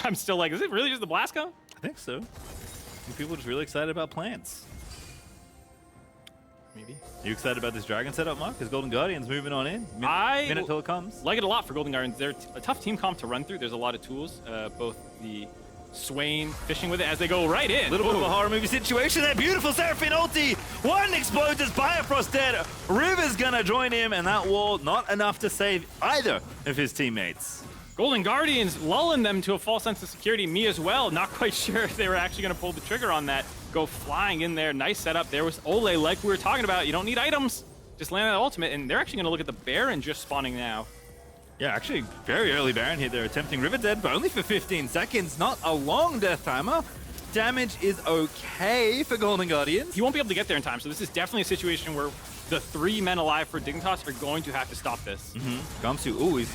I'm still like, is it really just the blast cone? I think so. I think people are just really excited about plants. Maybe. You excited about this dragon setup, Mark? Because Golden Guardians moving on in. Minute till it comes. Like it a lot for Golden Guardians. They're a tough team comp to run through. There's a lot of tools. Both the Swain fishing with it as they go right in. A little bit of a horror movie situation there. Beautiful Seraphine ulti. One explodes as Biofrost dead. River's gonna join him, and that wall not enough to save either of his teammates. Golden Guardians lulling them to a false sense of security. Me as well. Not quite sure if they were actually going to pull the trigger on that. Go flying in there. Nice setup. There was Olleh, like we were talking about. You don't need items. Just land that ultimate, and they're actually going to look at the Baron just spawning now. Yeah, actually, very early Baron here. They're attempting River Dead, but only for 15 seconds. Not a long death timer. Damage is okay for Golden Guardians. He won't be able to get there in time, so this is definitely a situation where the 3 men alive for Dignitas are going to have to stop this. Gamsu, ooh, he's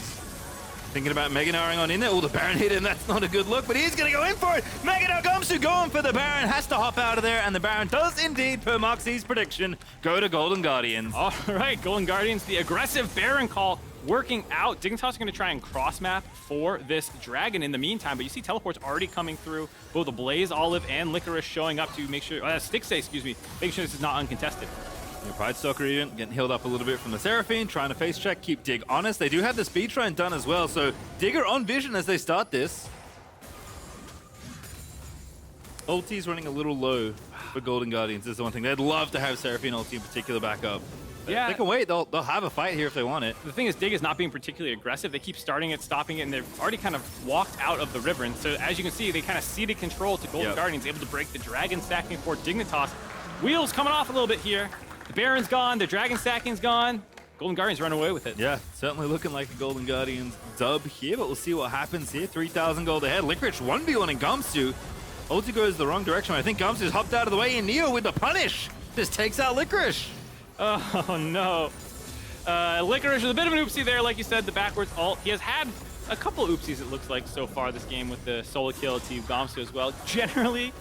thinking about Mega Gnaring on in there. Oh, the Baron hit him. That's not a good look, but he's going to go in for it. Mega Gnar Gamsu going for the Baron. Has to hop out of there, and the Baron does indeed, per MarkZ's prediction, go to Golden Guardians. All right, Golden Guardians, the aggressive Baron call working out. Dignitas are going to try and cross map for this dragon in the meantime, but you see teleports already coming through. Both Ablazeolive and Licorice showing up to make sure, Stixxay, excuse me, making sure this is not uncontested. Pridestalker even getting healed up a little bit from the Seraphine, trying to face check, keep Dig honest. They do have the speed shrine done as well, so Digger on vision as they start this. Ulti's running a little low for Golden Guardians is the one thing. They'd love to have Seraphine ulti in particular back up. Yeah. They can wait. They'll have a fight here if they want it. The thing is, Dig is not being particularly aggressive. They keep starting it, stopping it, and they've already kind of walked out of the river. And so, as you can see, they kind of ceded control to Golden Guardians, able to break the dragon stacking for Dignitas. Wheels coming off a little bit here. The Baron's gone. The dragon stacking's gone. Golden Guardians run away with it. Yeah, certainly looking like a Golden Guardians dub here, but we'll see what happens here. 3,000 gold ahead. Licorice 1v1 in Gamsu. Ulti goes the wrong direction. I think Gamsu's hopped out of the way, and Neo with the punish just takes out Licorice. Oh, no. Licorice with a bit of an oopsie there, like you said, the backwards ult. He has had a couple oopsies, it looks like, so far this game with the solo kill to Gamsu as well. Generally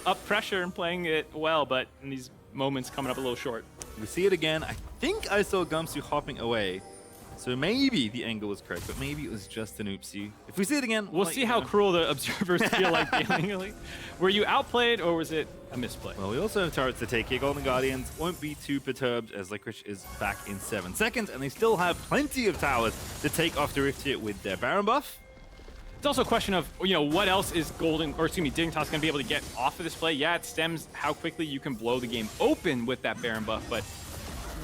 up pressure and playing it well, but in these moments coming up a little short. We see it again. I think I saw Gamsu hopping away. So maybe the angle was correct, but maybe it was just an oopsie. If we see it again, we'll see how cruel the observers feel like dealing. Were you outplayed or was it a misplay? Well, we also have turrets to take here. Golden Guardians won't be too perturbed as Licorice is back in 7 seconds, and they still have plenty of towers to take off the Rift here with their Baron buff. It's also a question of, what else is Dignitas going to be able to get off of this play? Yeah, it stems how quickly you can blow the game open with that Baron buff, but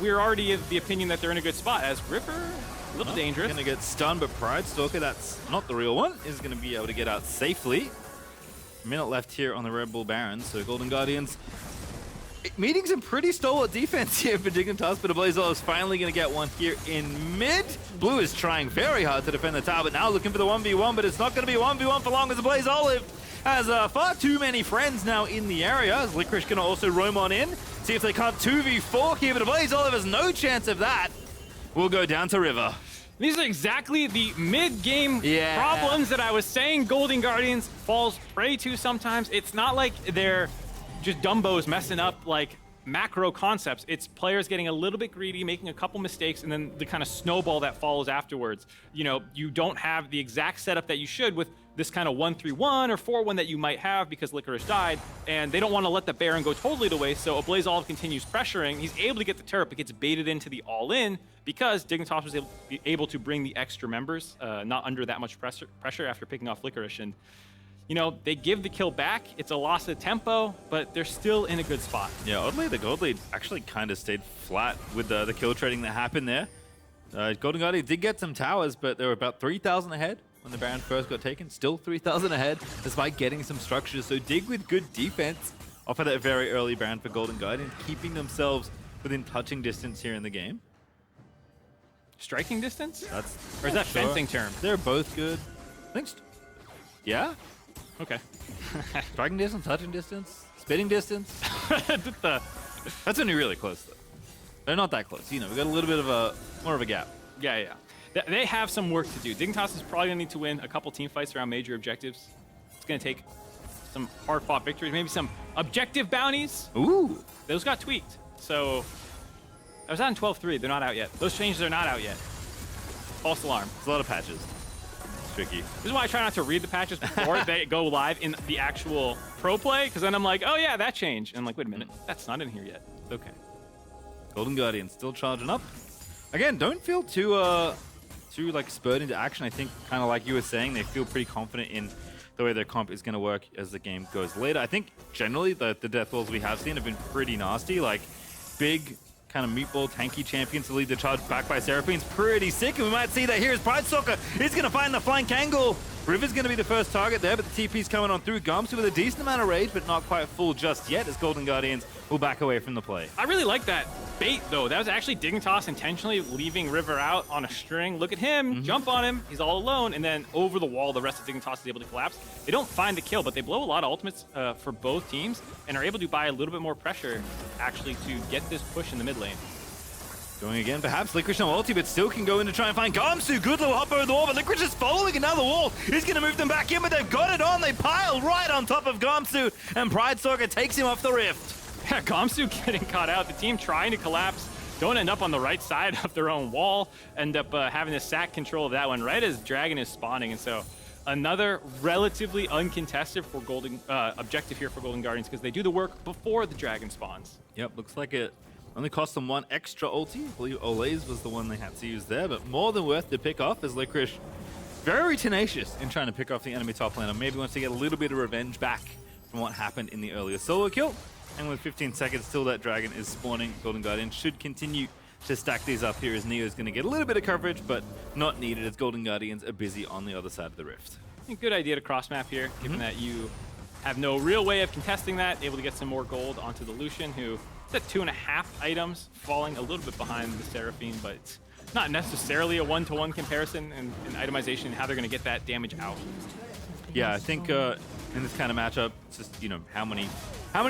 we're already of the opinion that they're in a good spot as Ripper, a little dangerous. Gonna get stunned, but Pridestalker, that's not the real one, is gonna be able to get out safely. A minute left here on the Red Bull Baron, so Golden Guardians meeting some pretty stalwart defense here for Dignitas, but Ablazeolive is finally gonna get one here in mid. Blue is trying very hard to defend the tower, but now looking for the 1v1, but it's not gonna be a 1v1 for long as Ablazeolive has far too many friends now in the area, as Licorice gonna also roam on in. See if they can't 2v4 here, but Ablazeolive has no chance of that. We'll go down to River. These are exactly the mid-game problems that I was saying Golden Guardians falls prey to sometimes. It's not like they're just dumbos messing up like macro concepts. It's players getting a little bit greedy, making a couple mistakes, and then the kind of snowball that follows afterwards. You don't have the exact setup that you should with this kind of 1-3-1 or 4-1 that you might have because Licorice died, and they don't want to let the Baron go totally to waste, so Ablazeolive continues pressuring. He's able to get the turret, but gets baited into the all-in because Dignitas was able to bring the extra members, not under that much pressure after picking off Licorice. And they give the kill back. It's a loss of tempo, but they're still in a good spot. Yeah, oddly, the gold lead actually kind of stayed flat with the kill trading that happened there. Golden Guardian did get some towers, but they were about 3,000 ahead when the Baron first got taken. Still 3,000 ahead, despite getting some structures. So Dig with good defense off of that very early Baron for Golden Guardian, keeping themselves within touching distance here in the game. Striking distance? That's or is that fencing term? They're both good. I think yeah? Okay. Striking distance, touching distance, spitting distance. That's only really close, though. They're not that close. We got a little bit of more of a gap. Yeah. They have some work to do. Dignitas is probably going to need to win a couple team fights around major objectives. It's going to take some hard-fought victories, maybe some objective bounties. Ooh. Those got tweaked. So I was out in 12-3. They're not out yet. Those changes are not out yet. False alarm. It's a lot of patches. It's tricky. This is why I try not to read the patches before they go live in the actual pro play, because then I'm like, oh yeah, that changed. And I'm like, wait a minute, that's not in here yet. It's okay. Golden Guardian still charging up. Again, don't feel too like spurred into action. I think kind of like you were saying, they feel pretty confident in the way their comp is going to work as the game goes later. I think generally the death walls we have seen have been pretty nasty. Like big kind of meatball tanky champions to lead the charge back by Seraphine's pretty sick, and we might see that here as Pridestalker is going to find the flank angle. River's going to be the first target there, but the TP's coming on through. Gamsu with a decent amount of rage, but not quite full just yet as Golden Guardians will back away from the play. I really like that bait, though. That was actually Dignitas intentionally leaving River out on a string. Look at him, jump on him, he's all alone, and then over the wall, the rest of Dignitas is able to collapse. They don't find the kill, but they blow a lot of ultimates for both teams and are able to buy a little bit more pressure, actually, to get this push in the mid lane. Going again, perhaps Licorice no ulti, but still can go in to try and find Gamsu. Good little hop over the wall, but Licorice is following another wall. He's going to move them back in, but they've got it on. They pile right on top of Gamsu, and Pridestalker takes him off the rift. Yeah, Gamsu getting caught out. The team trying to collapse. Don't end up on the right side of their own wall. End up having to sack control of that one right as Dragon is spawning. And so another relatively uncontested for objective here for Golden Guardians because they do the work before the Dragon spawns. Yep, looks like it only cost them one extra ulti. I believe Olleh's was the one they had to use there, but more than worth to pick off as Licorice very tenacious in trying to pick off the enemy top laner. Maybe wants to get a little bit of revenge back from what happened in the earlier solo kill. And with 15 seconds till that Dragon is spawning, Golden Guardian should continue to stack these up here as Neo's going to get a little bit of coverage, but not needed as Golden Guardians are busy on the other side of the rift. I think good idea to cross map here, given that you have no real way of contesting that, able to get some more gold onto the Lucian, who is at 2.5 items, falling a little bit behind the Seraphine, but it's not necessarily a one-to-one comparison in itemization and how they're going to get that damage out. Yeah, I think in this kind of matchup, it's just, you know, how many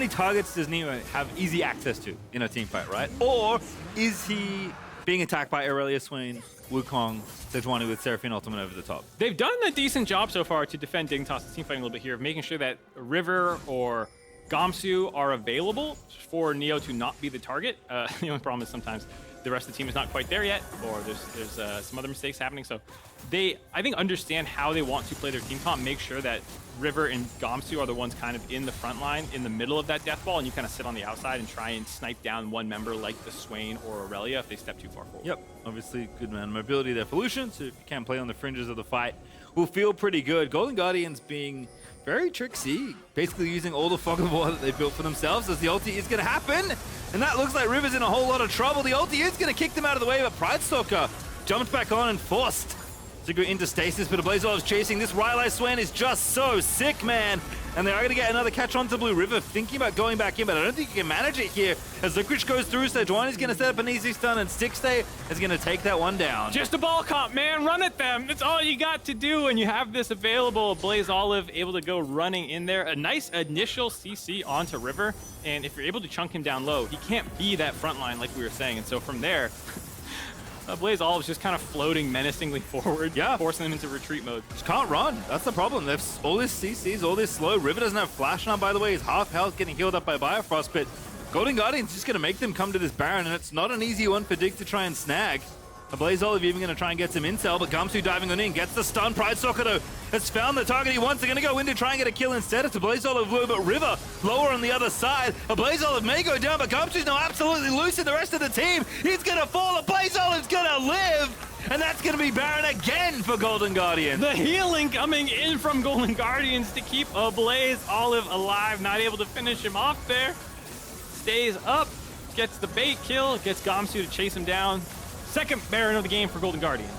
targets does Neo have easy access to in a team fight, right? Or is he being attacked by Irelia, Swain, Wukong, Sejuani with Seraphine ultimate over the top? They've done a decent job so far to defend Dignitas' team fighting a little bit here, of making sure that River or Gamsu are available for Neo to not be the target. The only problem is sometimes the rest of the team is not quite there yet, or there's some other mistakes happening. So they, I think, understand how they want to play their team comp, make sure that River and Gamsu are the ones kind of in the front line, in the middle of that death ball, and you kind of sit on the outside and try and snipe down one member like the Swain or Irelia if they step too far forward. Yep, obviously good man mobility there for Lucian, so if you can play on the fringes of the fight, will feel pretty good. Golden Guardians being very tricksy, basically using all the fog of war that they built for themselves as the ulti is going to happen, and that looks like River's in a whole lot of trouble. The ulti is going to kick them out of the way, but Pridestalker jumped back on and forced to go into stasis, but Ablazeolive chasing. This Rylai Swain is just so sick, man. And they are going to get another catch onto Blue River, thinking about going back in, but I don't think you can manage it here. As Licorice goes through, Sejuani's going to set up an easy stun, and Stixxay is going to take that one down. Just a ball comp, man. Run at them. That's all you got to do, and you have this available. Ablazeolive able to go running in there. A nice initial CC onto River, and if you're able to chunk him down low, he can't be that front line like we were saying, and so from there, Ablazeolive is just kind of floating menacingly forward, forcing them into retreat mode. Just can't run. That's the problem. They've all this CCs, all this slow. River doesn't have flash now, by the way. He's half health, getting healed up by Biofrost, but Golden Guardian's just going to make them come to this Baron, and it's not an easy one for Dig to try and snag. Ablazeolive even going to try and get some intel, but Gamsu diving on in, gets the stun. Pridestalker, though, has found the target he wants. They're going to go in to try and get a kill instead. It's Ablazeolive low, but River lower on the other side. Ablazeolive may go down, but Gamsu's now absolutely loose in the rest of the team. He's going to fall. Ablazeolive's going to live, and that's going to be Baron again for Golden Guardians. The healing coming in from Golden Guardians to keep Ablazeolive alive. Not able to finish him off there. Stays up, gets the bait kill, gets Gamsu to chase him down. Second Baron of the game for Golden Guardians.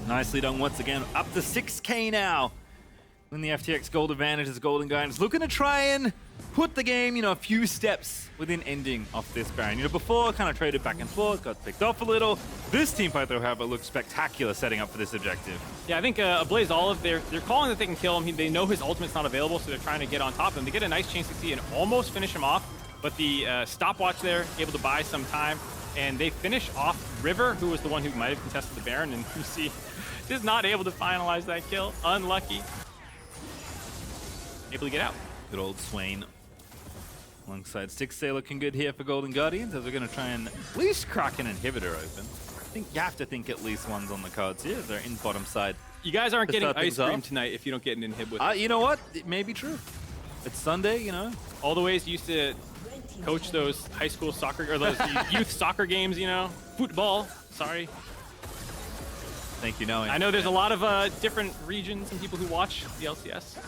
Nicely done once again. Up to 6K now. When the FTX gold advantage is Golden Guardians looking to try and put the game, you know, a few steps within ending off this Baron. You know, before kind of traded back and forth, got picked off a little. This team fight, though, however, looks spectacular setting up for this objective. Yeah, I think Ablazeolive, they're calling that they can kill him. They know his ultimate's not available, so they're trying to get on top of him. They get a nice chance to see and almost finish him off, but the stopwatch there, able to buy some time. And they finish off River, who was the one who might have contested the Baron, and you see, just not able to finalize that kill. Unlucky. Able to get out. Good old Swain. Alongside Stixxay looking good here for Golden Guardians, as we're going to try and at least crack an inhibitor open. I think you have to think at least one's on the cards here. They're in bottom side. You guys aren't getting ice cream tonight if you don't get an inhib with it. You know what? It may be true. It's Sunday, you know. All the ways you used to coach those high school soccer, or those youth soccer games, you know? Football, sorry. Thank you, Noe. I know there's a lot of different regions and people who watch the LCS.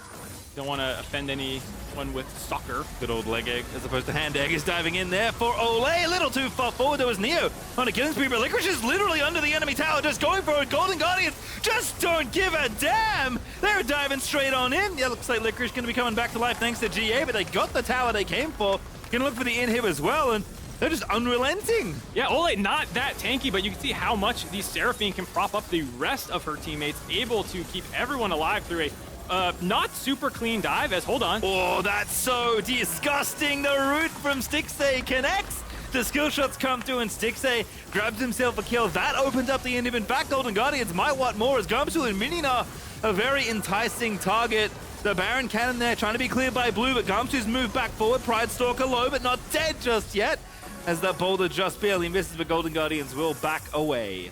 Don't want to offend anyone with soccer. Good old leg egg, as opposed to hand egg, is diving in there for Olleh. A little too far forward. There was Neo on a killing spree, but Licorice is literally under the enemy tower, just going for it. Golden Guardians just don't give a damn. They're diving straight on in. Yeah, looks like Licorice going to be coming back to life thanks to GA, but they got the tower they came for. Gonna look for the inhib as well, and they're just unrelenting. Yeah, Olleh not that tanky, but you can see how much the Seraphine can prop up the rest of her teammates, able to keep everyone alive through a not super clean dive, as hold on. Oh, that's so disgusting. The root from Stixxay connects. The skill shots come through, and Stixxay grabs himself a kill. That opens up the inhib. In fact, Golden Guardians might want more, as Gamsu and Minion are a very enticing target. The Baron cannon there, trying to be cleared by Blue, but Gamsu's moved back forward. Pridestalker low, but not dead just yet, as that boulder just barely misses, but Golden Guardians will back away.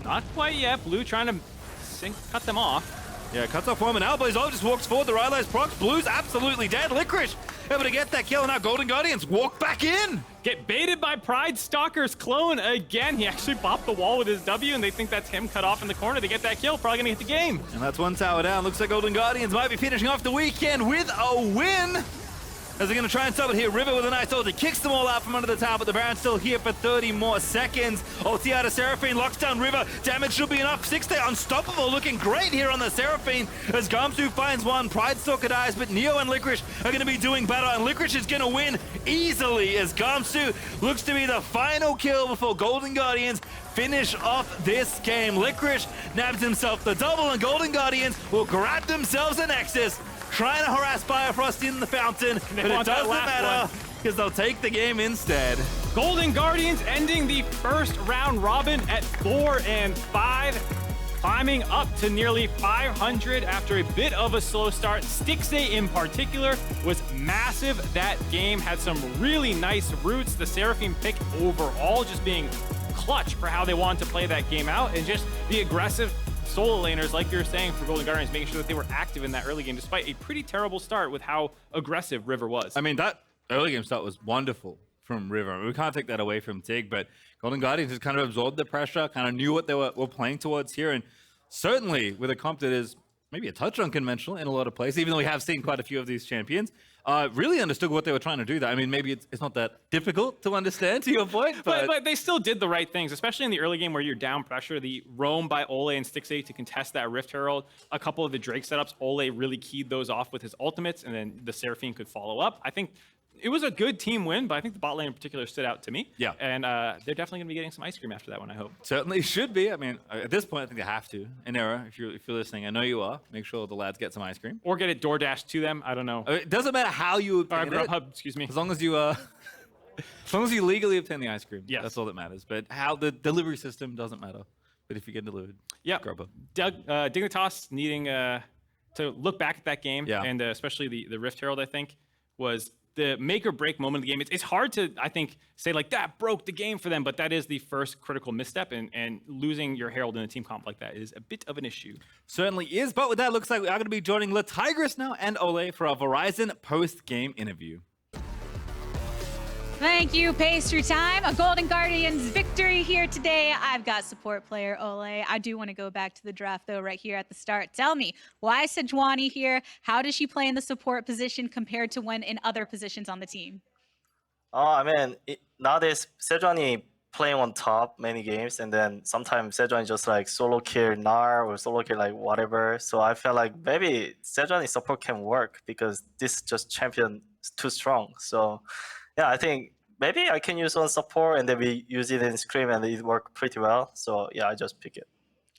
Not quite yet. Blue trying to cut them off. Yeah, cuts off one, and Ablazeolive just walks forward. The Rylai's procs. Blue's absolutely dead. Licorice able to get that kill, and now Golden Guardians walk back in. Get baited by Pridestalker's clone again. He actually popped the wall with his W, and they think that's him cut off in the corner. They get that kill, probably gonna hit the game. And that's one tower down. Looks like Golden Guardians might be finishing off the weekend with a win. as they're going to try and stop it here. River with a nice ult. He kicks them all out from under the tower, but the Baron's still here for 30 more seconds. Ulti out of Seraphine, locks down River. Damage should be enough. Stixxay unstoppable, looking great here on the Seraphine as Gamsu finds one. Pridestalker dies, but Neo and Licorice are going to be doing better, and Licorice is going to win easily as Gamsu looks to be the final kill before Golden Guardians finish off this game. Licorice nabs himself the double, and Golden Guardians will grab themselves a Nexus, trying to harass Biofrost in the fountain, but it doesn't matter because they'll take the game instead. Golden Guardians ending the first round robin at 4-5, climbing up to nearly 500 after a bit of a slow start. Stixxay in particular was massive that game, had some really nice roots. The Seraphine pick overall just being clutch for how they wanted to play that game out, and just the aggressive solo laners, like you were saying, for Golden Guardians, making sure that they were active in that early game, despite a pretty terrible start with how aggressive River was. I mean, that early game start was wonderful from River. I mean, we can't take that away from Tig, but Golden Guardians just kind of absorbed the pressure, kind of knew what they were playing towards here, and certainly with a comp that is maybe a touch unconventional in a lot of places, even though we have seen quite a few of these champions, really understood what they were trying to do there. I mean, maybe it's not that difficult to understand, to your point, but they still did the right things, especially in the early game where you're down pressure. The roam by Olleh and Stixxay to contest that Rift Herald, a couple of the Drake setups, Olleh really keyed those off with his ultimates, and then the Seraphine could follow up. I think it was a good team win, but I think the bot lane in particular stood out to me. Yeah. And they're definitely going to be getting some ice cream after that one, I hope. Certainly should be. I mean, at this point, I think they have to. In Era, if you're listening, I know you are. Make sure the lads get some ice cream. Or get it DoorDash to them. I don't know. It doesn't matter how you obtain it. Grubhub, excuse me. As long as you legally obtain the ice cream. Yes. That's all that matters. But how the delivery system doesn't matter. But if you get delivered, yeah. Grubhub. Dignitas needing to look back at that game, yeah. And especially the Rift Herald, I think, was the make or break moment of the game. It's hard to, I think, say like that broke the game for them, but that is the first critical misstep, and losing your Herald in a team comp like that is a bit of an issue. Certainly is, but with that, looks like we are going to be joining LeTigress now and Olleh for our Verizon post-game interview. Thank you, Pastrytime. A Golden Guardians victory here today. I've got support player Olleh. I do want to go back to the draft, though, right here at the start. Tell me, why Sejuani here? How does she play in the support position compared to when in other positions on the team? I mean, nowadays, Sejuani playing on top many games, and then sometimes Sejuani just like solo kill Gnar or solo kill like whatever. So I felt like maybe Sejuani support can work because this just champion is too strong. So yeah, I think maybe I can use on support and then we use it in Scream and it worked pretty well. So yeah, I just pick it.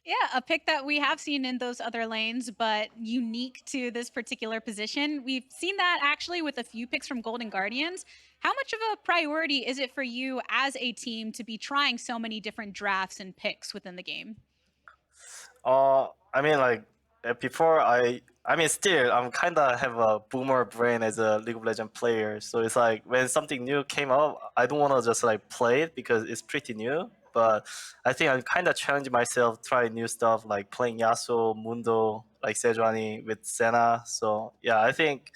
Yeah, a pick that we have seen in those other lanes, but unique to this particular position. We've seen that actually with a few picks from Golden Guardians. How much of a priority is it for you as a team to be trying so many different drafts and picks within the game? I mean, like before still, I'm kind of have a boomer brain as a League of Legends player. So it's like when something new came up, I don't want to just like play it because it's pretty new. But I think I'm kind of challenging myself, trying new stuff like playing Yasuo, Mundo, like Sejuani with Senna. So yeah, I think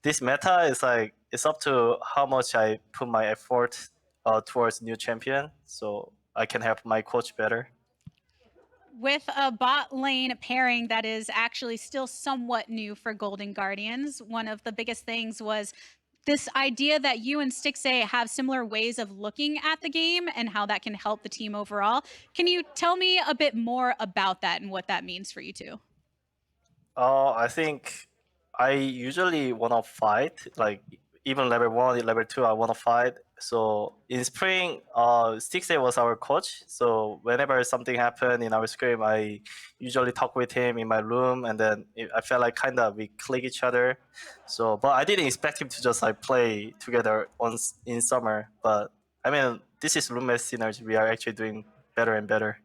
this meta is like, it's up to how much I put my effort towards new champion. So I can help my coach better. With a bot lane pairing that is actually still somewhat new for Golden Guardians, one of the biggest things was this idea that you and Stixxay have similar ways of looking at the game and how that can help the team overall. Can you tell me a bit more about that and what that means for you two? I think I usually want to fight, like even level 1, level 2, I want to fight. So in spring, Stixxay was our coach. So whenever something happened in our scrim, I usually talk with him in my room, and then I felt like kind of we click each other. So, but I didn't expect him to just like play together in summer. But I mean, this is roommate synergy. We are actually doing better and better.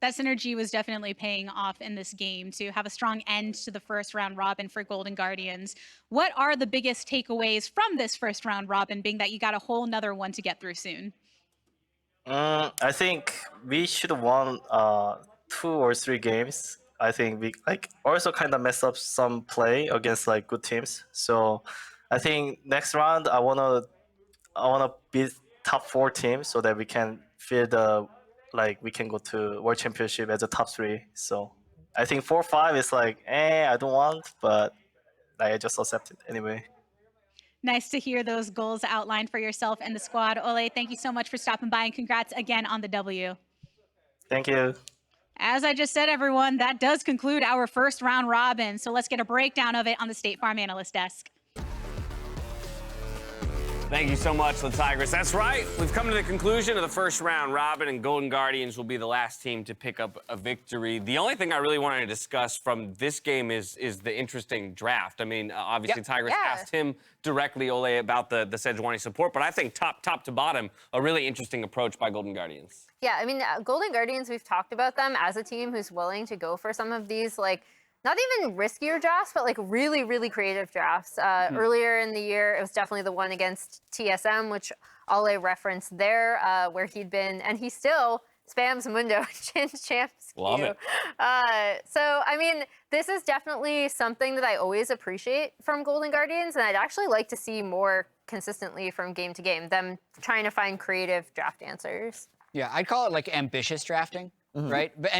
That synergy was definitely paying off in this game to have a strong end to the first round robin for Golden Guardians. What are the biggest takeaways from this first round robin, being that you got a whole nother one to get through soon? I think we should have won 2 or 3 games. I think we like also kind of mess up some play against like good teams. So I think next round I wanna beat top 4 teams so that we can feel the we can go to World Championship as a top 3. So I think 4-5 is like, I don't want, but I just accept it anyway. nice to hear those goals outlined for yourself and the squad. Olleh, thank you so much for stopping by, and congrats again on the W. Thank you. As I just said, everyone, that does conclude our first round robin. So let's get a breakdown of it on the State Farm Analyst Desk. Thank you so much, LeTigress. That's right. We've come to the conclusion of the first round robin, and Golden Guardians will be the last team to pick up a victory. The only thing I really wanted to discuss from this game is the interesting draft. I mean, obviously, Tigress asked him directly, Olleh, about the Sejuani support, but I think top to bottom, a really interesting approach by Golden Guardians. Yeah, I mean, Golden Guardians, we've talked about them as a team who's willing to go for some of these, like, not even riskier drafts, but like really, really creative drafts. Earlier in the year, it was definitely the one against TSM, which Olleh referenced there, where he'd been, and he still spams Mundo champs. Love it. So, I mean, this is definitely something that I always appreciate from Golden Guardians, and I'd actually like to see more consistently from game to game, them trying to find creative draft answers. Yeah, I'd call it like ambitious drafting. Right? But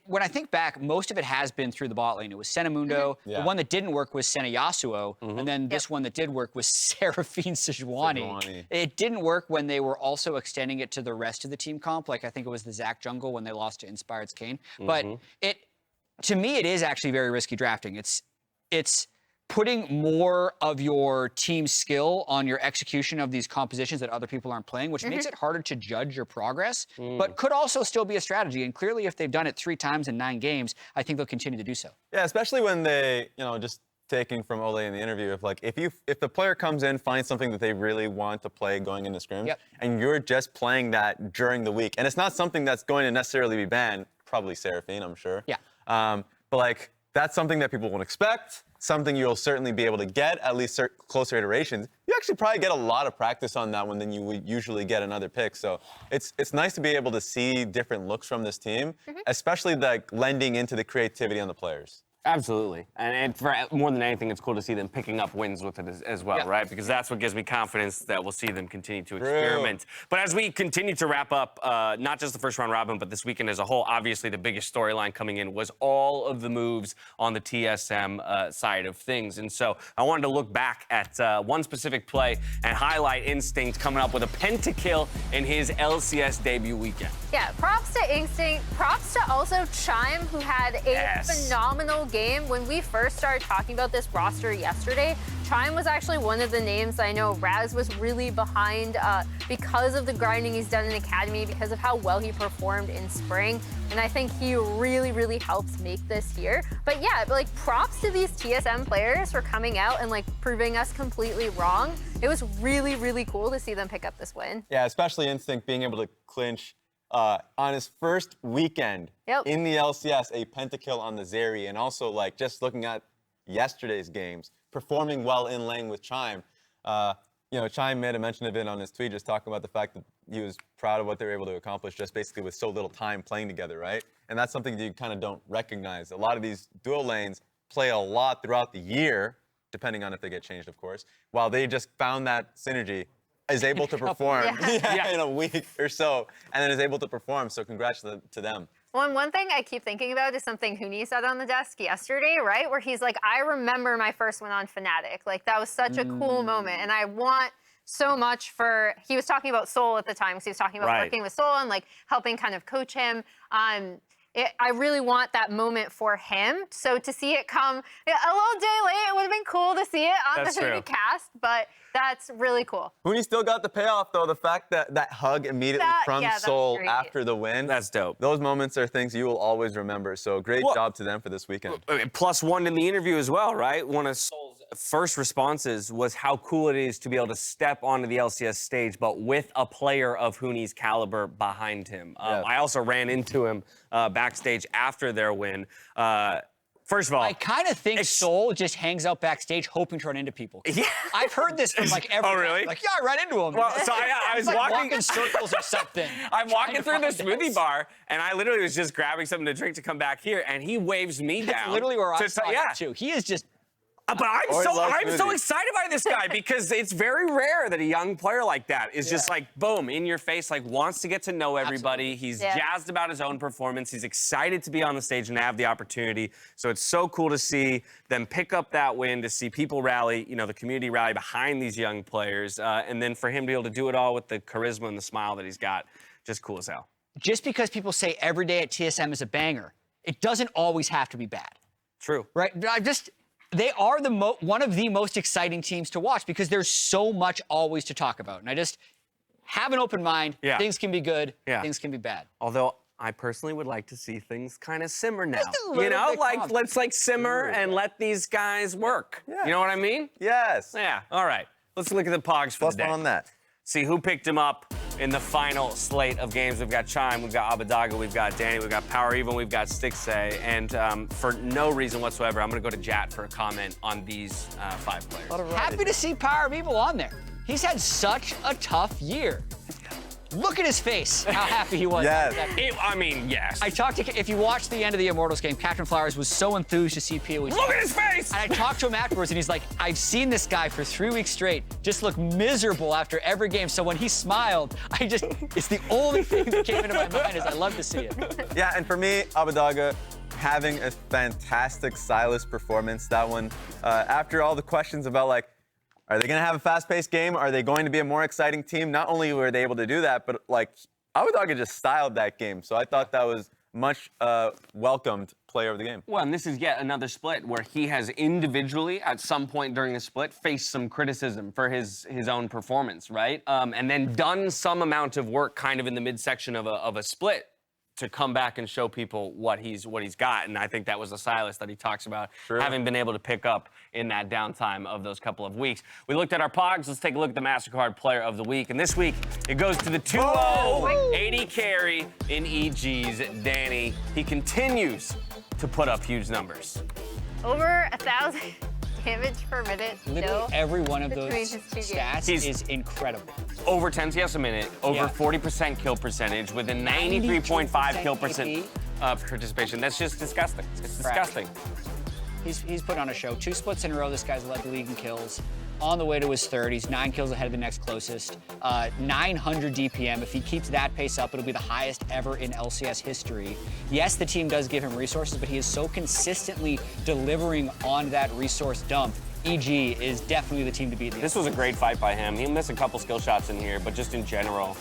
when I think back, most of it has been through the bot lane. It was Senamundo. The one that didn't work was Sena Yasuo. And then this one that did work was Seraphine Sejuani. It didn't work when they were also extending it to the rest of the team comp. Like, I think it was the Zac jungle when they lost to Inspired's Kane. But to me, it is actually very risky drafting. It's putting more of your team's skill on your execution of these compositions that other people aren't playing, which makes it harder to judge your progress, but could also still be a strategy. And clearly, if they've done it 3 times in 9 games, I think they'll continue to do so. Yeah, especially when they, just taking from Olleh in the interview, if the player comes in, finds something that they really want to play going into scrims, and you're just playing that during the week, and it's not something that's going to necessarily be banned, probably Seraphine, I'm sure. Yeah. But like, that's something that people won't expect, something you'll certainly be able to get, at least closer iterations. You actually probably get a lot of practice on that one than you would usually get another pick. So it's nice to be able to see different looks from this team, especially like lending into the creativity on the players. Absolutely. And for more than anything, it's cool to see them picking up wins with it as well, right? Because that's what gives me confidence that we'll see them continue to experiment. But as we continue to wrap up, not just the first round robin, but this weekend as a whole, obviously the biggest storyline coming in was all of the moves on the TSM side of things. And so I wanted to look back at one specific play and highlight Instinct coming up with a pentakill in his LCS debut weekend. Yeah, props to Instinct. Props to also Chime, who had a phenomenal game. When we first started talking about this roster yesterday, Chime was actually one of the names I know Raz was really behind because of the grinding he's done in Academy, because of how well he performed in Spring. And I think he really, really helps make this here. But yeah, like, props to these TSM players for coming out and like proving us completely wrong. It was really, really cool to see them pick up this win. Yeah, especially Instinct being able to clinch on his first weekend in the LCS, a pentakill on the Zeri, and also like just looking at yesterday's games, performing well in lane with Chime. Chime made a mention of it on his tweet, just talking about the fact that he was proud of what they were able to accomplish just basically with so little time playing together, right? And that's something that you kind of don't recognize. A lot of these dual lanes play a lot throughout the year, depending on if they get changed, of course, while they just found that synergy, is able to perform in a week or so, and then is able to perform. So congrats to them. Well, one thing I keep thinking about is something Huni said on the desk yesterday, right? Where he's like, I remember my first one on Fnatic. Like, that was such a cool moment. And I want so much for, he was talking about Soul at the time, because he was talking about working with Soul and like helping kind of coach him. I really want that moment for him. So to see it come a little day late, it would have been cool to see it on the Huni cast, but that's really cool. Huni still got the payoff, though. The fact that that hug immediately from Soul after the win. That's dope. Those moments are things you will always remember. So great job to them for this weekend. +1 in the interview as well, right? One of Soul's first responses was how cool it is to be able to step onto the LCS stage, but with a player of Huni's caliber behind him. I also ran into him backstage after their win. First of all, I kind of think Soul just hangs out backstage hoping to run into people. Yeah. I've heard this from like everyone. Oh, really? Like, yeah, I ran into him. Well, so I was like walking in circles or something. I'm walking through the smoothie bar, and I literally was just grabbing something to drink to come back here, and he waves me down. That's literally where I saw him, too. He is just But I'm so excited by this guy because it's very rare that a young player like that is just like, boom, in your face, like wants to get to know everybody. He's jazzed about his own performance. He's excited to be on the stage and have the opportunity. So it's so cool to see them pick up that win, to see people rally, you know, the community rally behind these young players. And then for him to be able to do it all with the charisma and the smile that he's got, just cool as hell. Just because people say every day at TSM is a banger, it doesn't always have to be bad. True. Right? They are one of the most exciting teams to watch because there's so much always to talk about. And I just have an open mind. Things can be good. Things can be bad. Although I personally would like to see things kind of simmer now. You know, like let's simmer and let these guys work. Yeah. You know what I mean? Yes. Yeah. All right. Let's look at the Pogs for the day. Plus one on that. See who picked him up in the final slate of games. We've got Chime, we've got Abadaga, we've got Danny, we've got Power Evil, we've got Stixxay. And for no reason whatsoever, I'm going to go to Jat for a comment on these 5 players. Happy to see Power Evil on there. He's had such a tough year. Look at his face, how happy he was. Yes. I mean, yes. I talked to, if you watched the end of the Immortals game, Captain Flowers was so enthused to see PoE. Look at his face! And I talked to him afterwards, and he's like, I've seen this guy for 3 weeks straight just look miserable after every game. So when he smiled, it's the only thing that came into my mind is I love to see it. Yeah, and for me, Abadaga, having a fantastic Silas performance, that one, after all the questions about like, are they going to have a fast-paced game? Are they going to be a more exciting team? Not only were they able to do that, but like Abadaga just styled that game. So I thought that was much welcomed player of the game. Well, and this is yet another split where he has individually, at some point during the split, faced some criticism for his own performance, right? And then done some amount of work kind of in the midsection of a split to come back and show people what he's got. And I think that was the Silas that he talks about, having been able to pick up in that downtime of those couple of weeks. We looked at our Pogs. Let's take a look at the MasterCard Player of the Week. And this week, it goes to the 2-0 AD carry in EG's Danny. He continues to put up huge numbers. Over 1,000 damage per minute. Literally every one of those stats is incredible. Over 10 CS a minute, over 40% kill percentage, with a 93.5 kill percent participation. That's just disgusting. It's disgusting. He's put on a show. 2 splits in a row, this guy's led the league in kills. On the way to his 30s, 9 kills ahead of the next closest. 900 DPM. If he keeps that pace up, it'll be the highest ever in LCS history. Yes, the team does give him resources, but he is so consistently delivering on that resource dump. EG is definitely the team to beat. This was a great fight by him. He'll miss a couple skill shots in here, but just in general,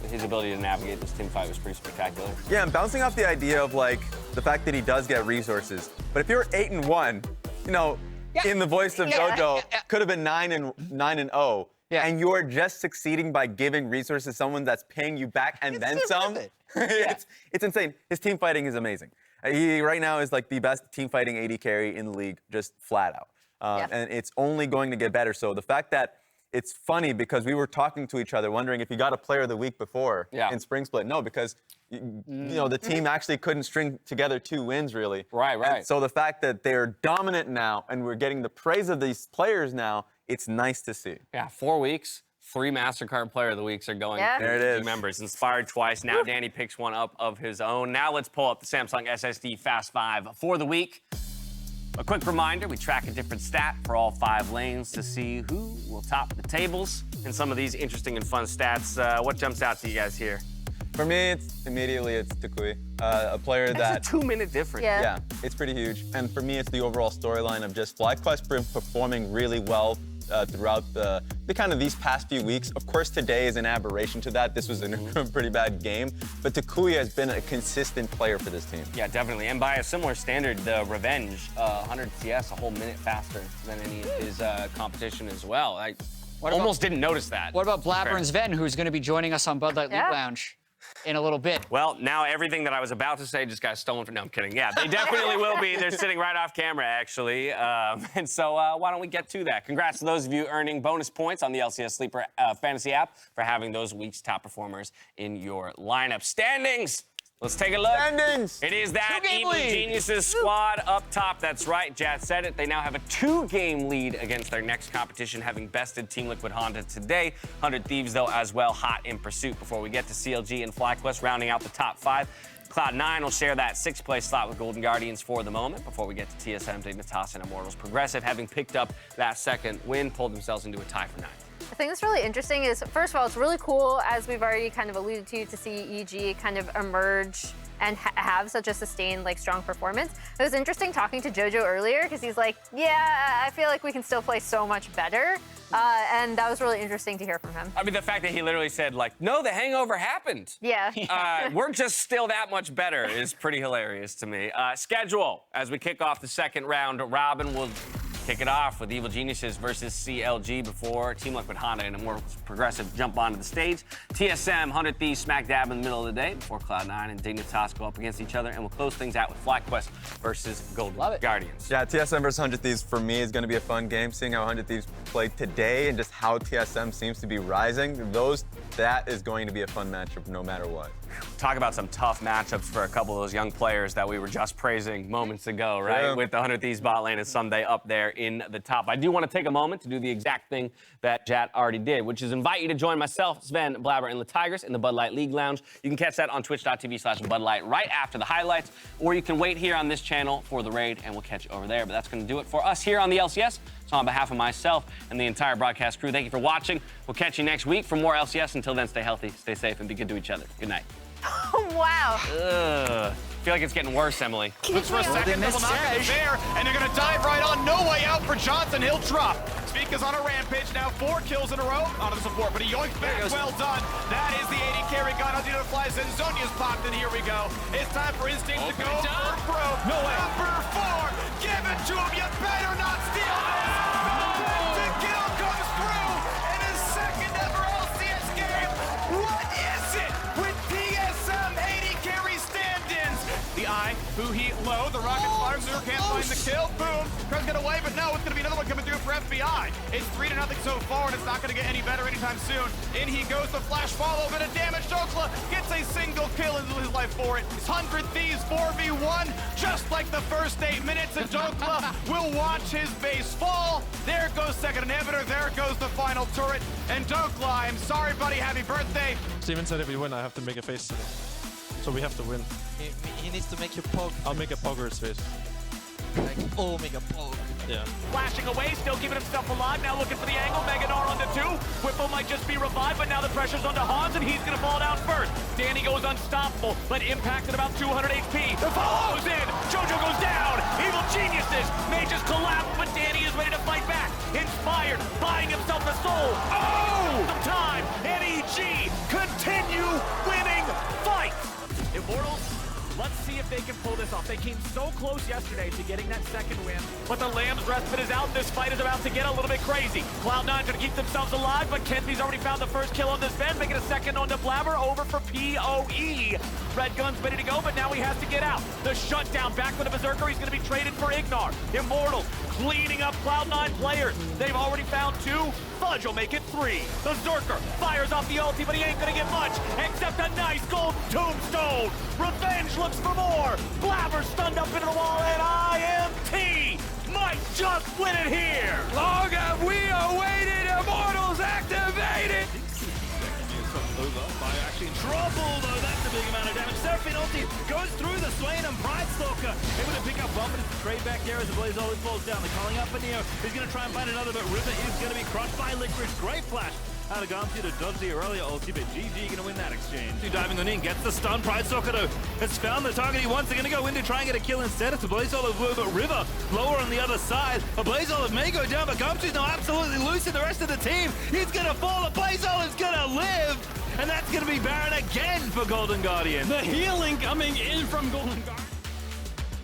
his ability to navigate this team fight was pretty spectacular. Yeah, and bouncing off the idea of like the fact that he does get resources, but if you're 8-1, you know, in the voice of JoJo, could have been 9-0. Yeah. And you're just succeeding by giving resources to someone that's paying you back and then some. It's insane. His team fighting is amazing. He right now is like the best team fighting AD carry in the league, just flat out. And it's only going to get better. So the fact that it's funny because we were talking to each other, wondering if he got a player of the week before in Spring Split. No, because you know the team actually couldn't string together 2 wins really. Right. And so the fact that they're dominant now and we're getting the praise of these players now, it's nice to see. Yeah, 4 weeks. 3 MasterCard Player of the Weeks are going There it is. members. Inspired twice. Now Danny picks one up of his own. Now let's pull up the Samsung SSD Fast 5 for the week. A quick reminder, we track a different stat for all 5 lanes to see who will top the tables and some of these interesting and fun stats. What jumps out to you guys here? For me, it's Tukui, a player That's a 2-minute difference. Yeah, it's pretty huge. And for me, it's the overall storyline of just FlyQuest performing really well throughout the kind of these past few weeks. Of course, today is an aberration to that. This was a pretty bad game, but Tukui has been a consistent player for this team. Yeah, definitely. And by a similar standard, the Revenge, 100 CS, a whole minute faster than any of his competition as well. I almost didn't notice that. What about Blabbern's Ven, who's going to be joining us on Bud Light League Lounge in a little bit? Well, now everything that I was about to say just got stolen from... No, I'm kidding. Yeah, they definitely will be. They're sitting right off camera, actually. And so why don't we get to that? Congrats to those of you earning bonus points on the LCS Sleeper Fantasy app for having those week's top performers in your lineup. Standings! Let's take a look. Standings! It is that Evil Geniuses squad up top. That's right, Jad said it. They now have a 2-game lead against their next competition, having bested Team Liquid Honda today. 100 Thieves, though, as well, hot in pursuit before we get to CLG and FlyQuest rounding out the top 5. Cloud9 will share that 6th place slot with Golden Guardians for the moment before we get to TSM, Dignitas, and Immortals. Progressive, having picked up that 2nd win, pulled themselves into a tie for 9th. The thing that's really interesting is, first of all, it's really cool, as we've already kind of alluded to see EG kind of emerge and have such a sustained, like, strong performance. It was interesting talking to Jojo earlier because he's like, yeah, I feel like we can still play so much better. And that was really interesting to hear from him. I mean, the fact that he literally said, like, no, the hangover happened. Yeah. We're just still that much better is pretty hilarious to me. Schedule, as we kick off the 2nd round, Robin will kick it off with Evil Geniuses versus CLG before Team Liquid Honda and Immortals Progressive jump onto the stage. TSM, 100 Thieves smack dab in the middle of the day before Cloud9 and Dignitas go up against each other, and we'll close things out with FlyQuest versus Golden Guardians. Yeah, TSM versus 100 Thieves for me is going to be a fun game, seeing how 100 Thieves played today and just how TSM seems to be rising. That is going to be a fun matchup no matter what. Talk about some tough matchups for a couple of those young players that we were just praising moments ago, right? Yeah. With the 100 Thieves bot lane and Sunday up there in the top. I do want to take a moment to do the exact thing that Jat already did, which is invite you to join myself, Sven, Blabber, and LeTigress in the Bud Light League Lounge. You can catch that on twitch.tv/BudLight right after the highlights, or you can wait here on this channel for the raid, and we'll catch you over there. But that's going to do it for us here on the LCS. So on behalf of myself and the entire broadcast crew, thank you for watching. We'll catch you next week for more LCS. Until then, stay healthy, stay safe, and be good to each other. Good night. Wow. Ugh. I feel like it's getting worse, Emily. Looks for a second, double knockback there, and they're gonna dive right on. No way out for Johnson, he'll drop. Speaka's on a rampage now, 4 kills in a row. Onto the support, but he yoinks back, well done. That is the AD carry gun, Aldino flies in, Zhonya's popped in, here we go. It's time for Instinct to go for broke. No way. Number 4, give it to him, you better not steal this. The kill comes through, and his 2nd ever LCS game. What is it with TSM AD carry stand-ins? The eye, who he low, the rocket fires, Zero can't find the kill, boom. Tries to get away, but no, it's gonna be another one coming through for FBI. It's 3-0 so far, and it's not gonna get any better anytime soon. In he goes, the flash follow, bit of damage. Olleh gets a single kill into his life for it. 100 Thieves 4v1, just like the first 8 minutes, and Olleh will watch his base fall. There goes 2nd inhibitor, there goes the final turret, and Olleh, I'm sorry, buddy, happy birthday. Steven said if we win, I have to make a face today. So we have to win. He needs to make you poke. I'll make a pogger's face. Like, oh, make a poke. Yeah. Flashing away, still keeping himself alive, now looking for the angle. Gnar onto 2. Whippo might just be revived, but now the pressure's onto Hans, and he's gonna fall down first. Danny goes unstoppable, but impacted about 200 HP. The follows in, Jojo goes down. Evil Geniuses may just collapse, but Danny is ready to fight back. Inspired, buying himself a soul. Oh! Some time, and EG continue winning fights. Immortals, let's see if they can pull this off. They came so close yesterday to getting that 2nd win, but the Lamb's respite is out. This fight is about to get a little bit crazy. Cloud9 trying to keep themselves alive, but Kenby's already found the first kill on this Sven, making a 2nd onto Blabber, over for POE. Red Gun's ready to go, but now he has to get out. The shutdown back with the Berserker. He's going to be traded for Gnar. Immortals cleaning up Cloud9 players. They've already found 2. Fudge will make it 3. The Berserker fires off the ulti, but he ain't gonna get much, except a nice gold tombstone. Revenge looks for more. Blabber stunned up into the wall, and IMT might just win it here. Long have we awaited. Immortals activated. By actually in trouble, though. That's a big amount of damage. Seraphine ulti goes through the Swain and Pridestalker. Able to pick up one, but it's the trade back there as the Ablazeolive falls down. They're calling up for Neo. He's going to try and find another, but River is going to be crushed by Licorice. Great flash out of Gamsu to dodge the Irelia ulti, but GG going to win that exchange. Diving on in, gets the stun. Pridestalker, though, has found the target he wants. They're going to go in to try and get a kill instead. It's Ablazeolive, but River lower on the other side. Ablazeolive may go down, but Gamsu's now absolutely loose in the rest of the team. He's going to fall. Ablazeolive's going to live. And that's going to be Baron again for Golden Guardian. The healing coming in from Golden Guardian.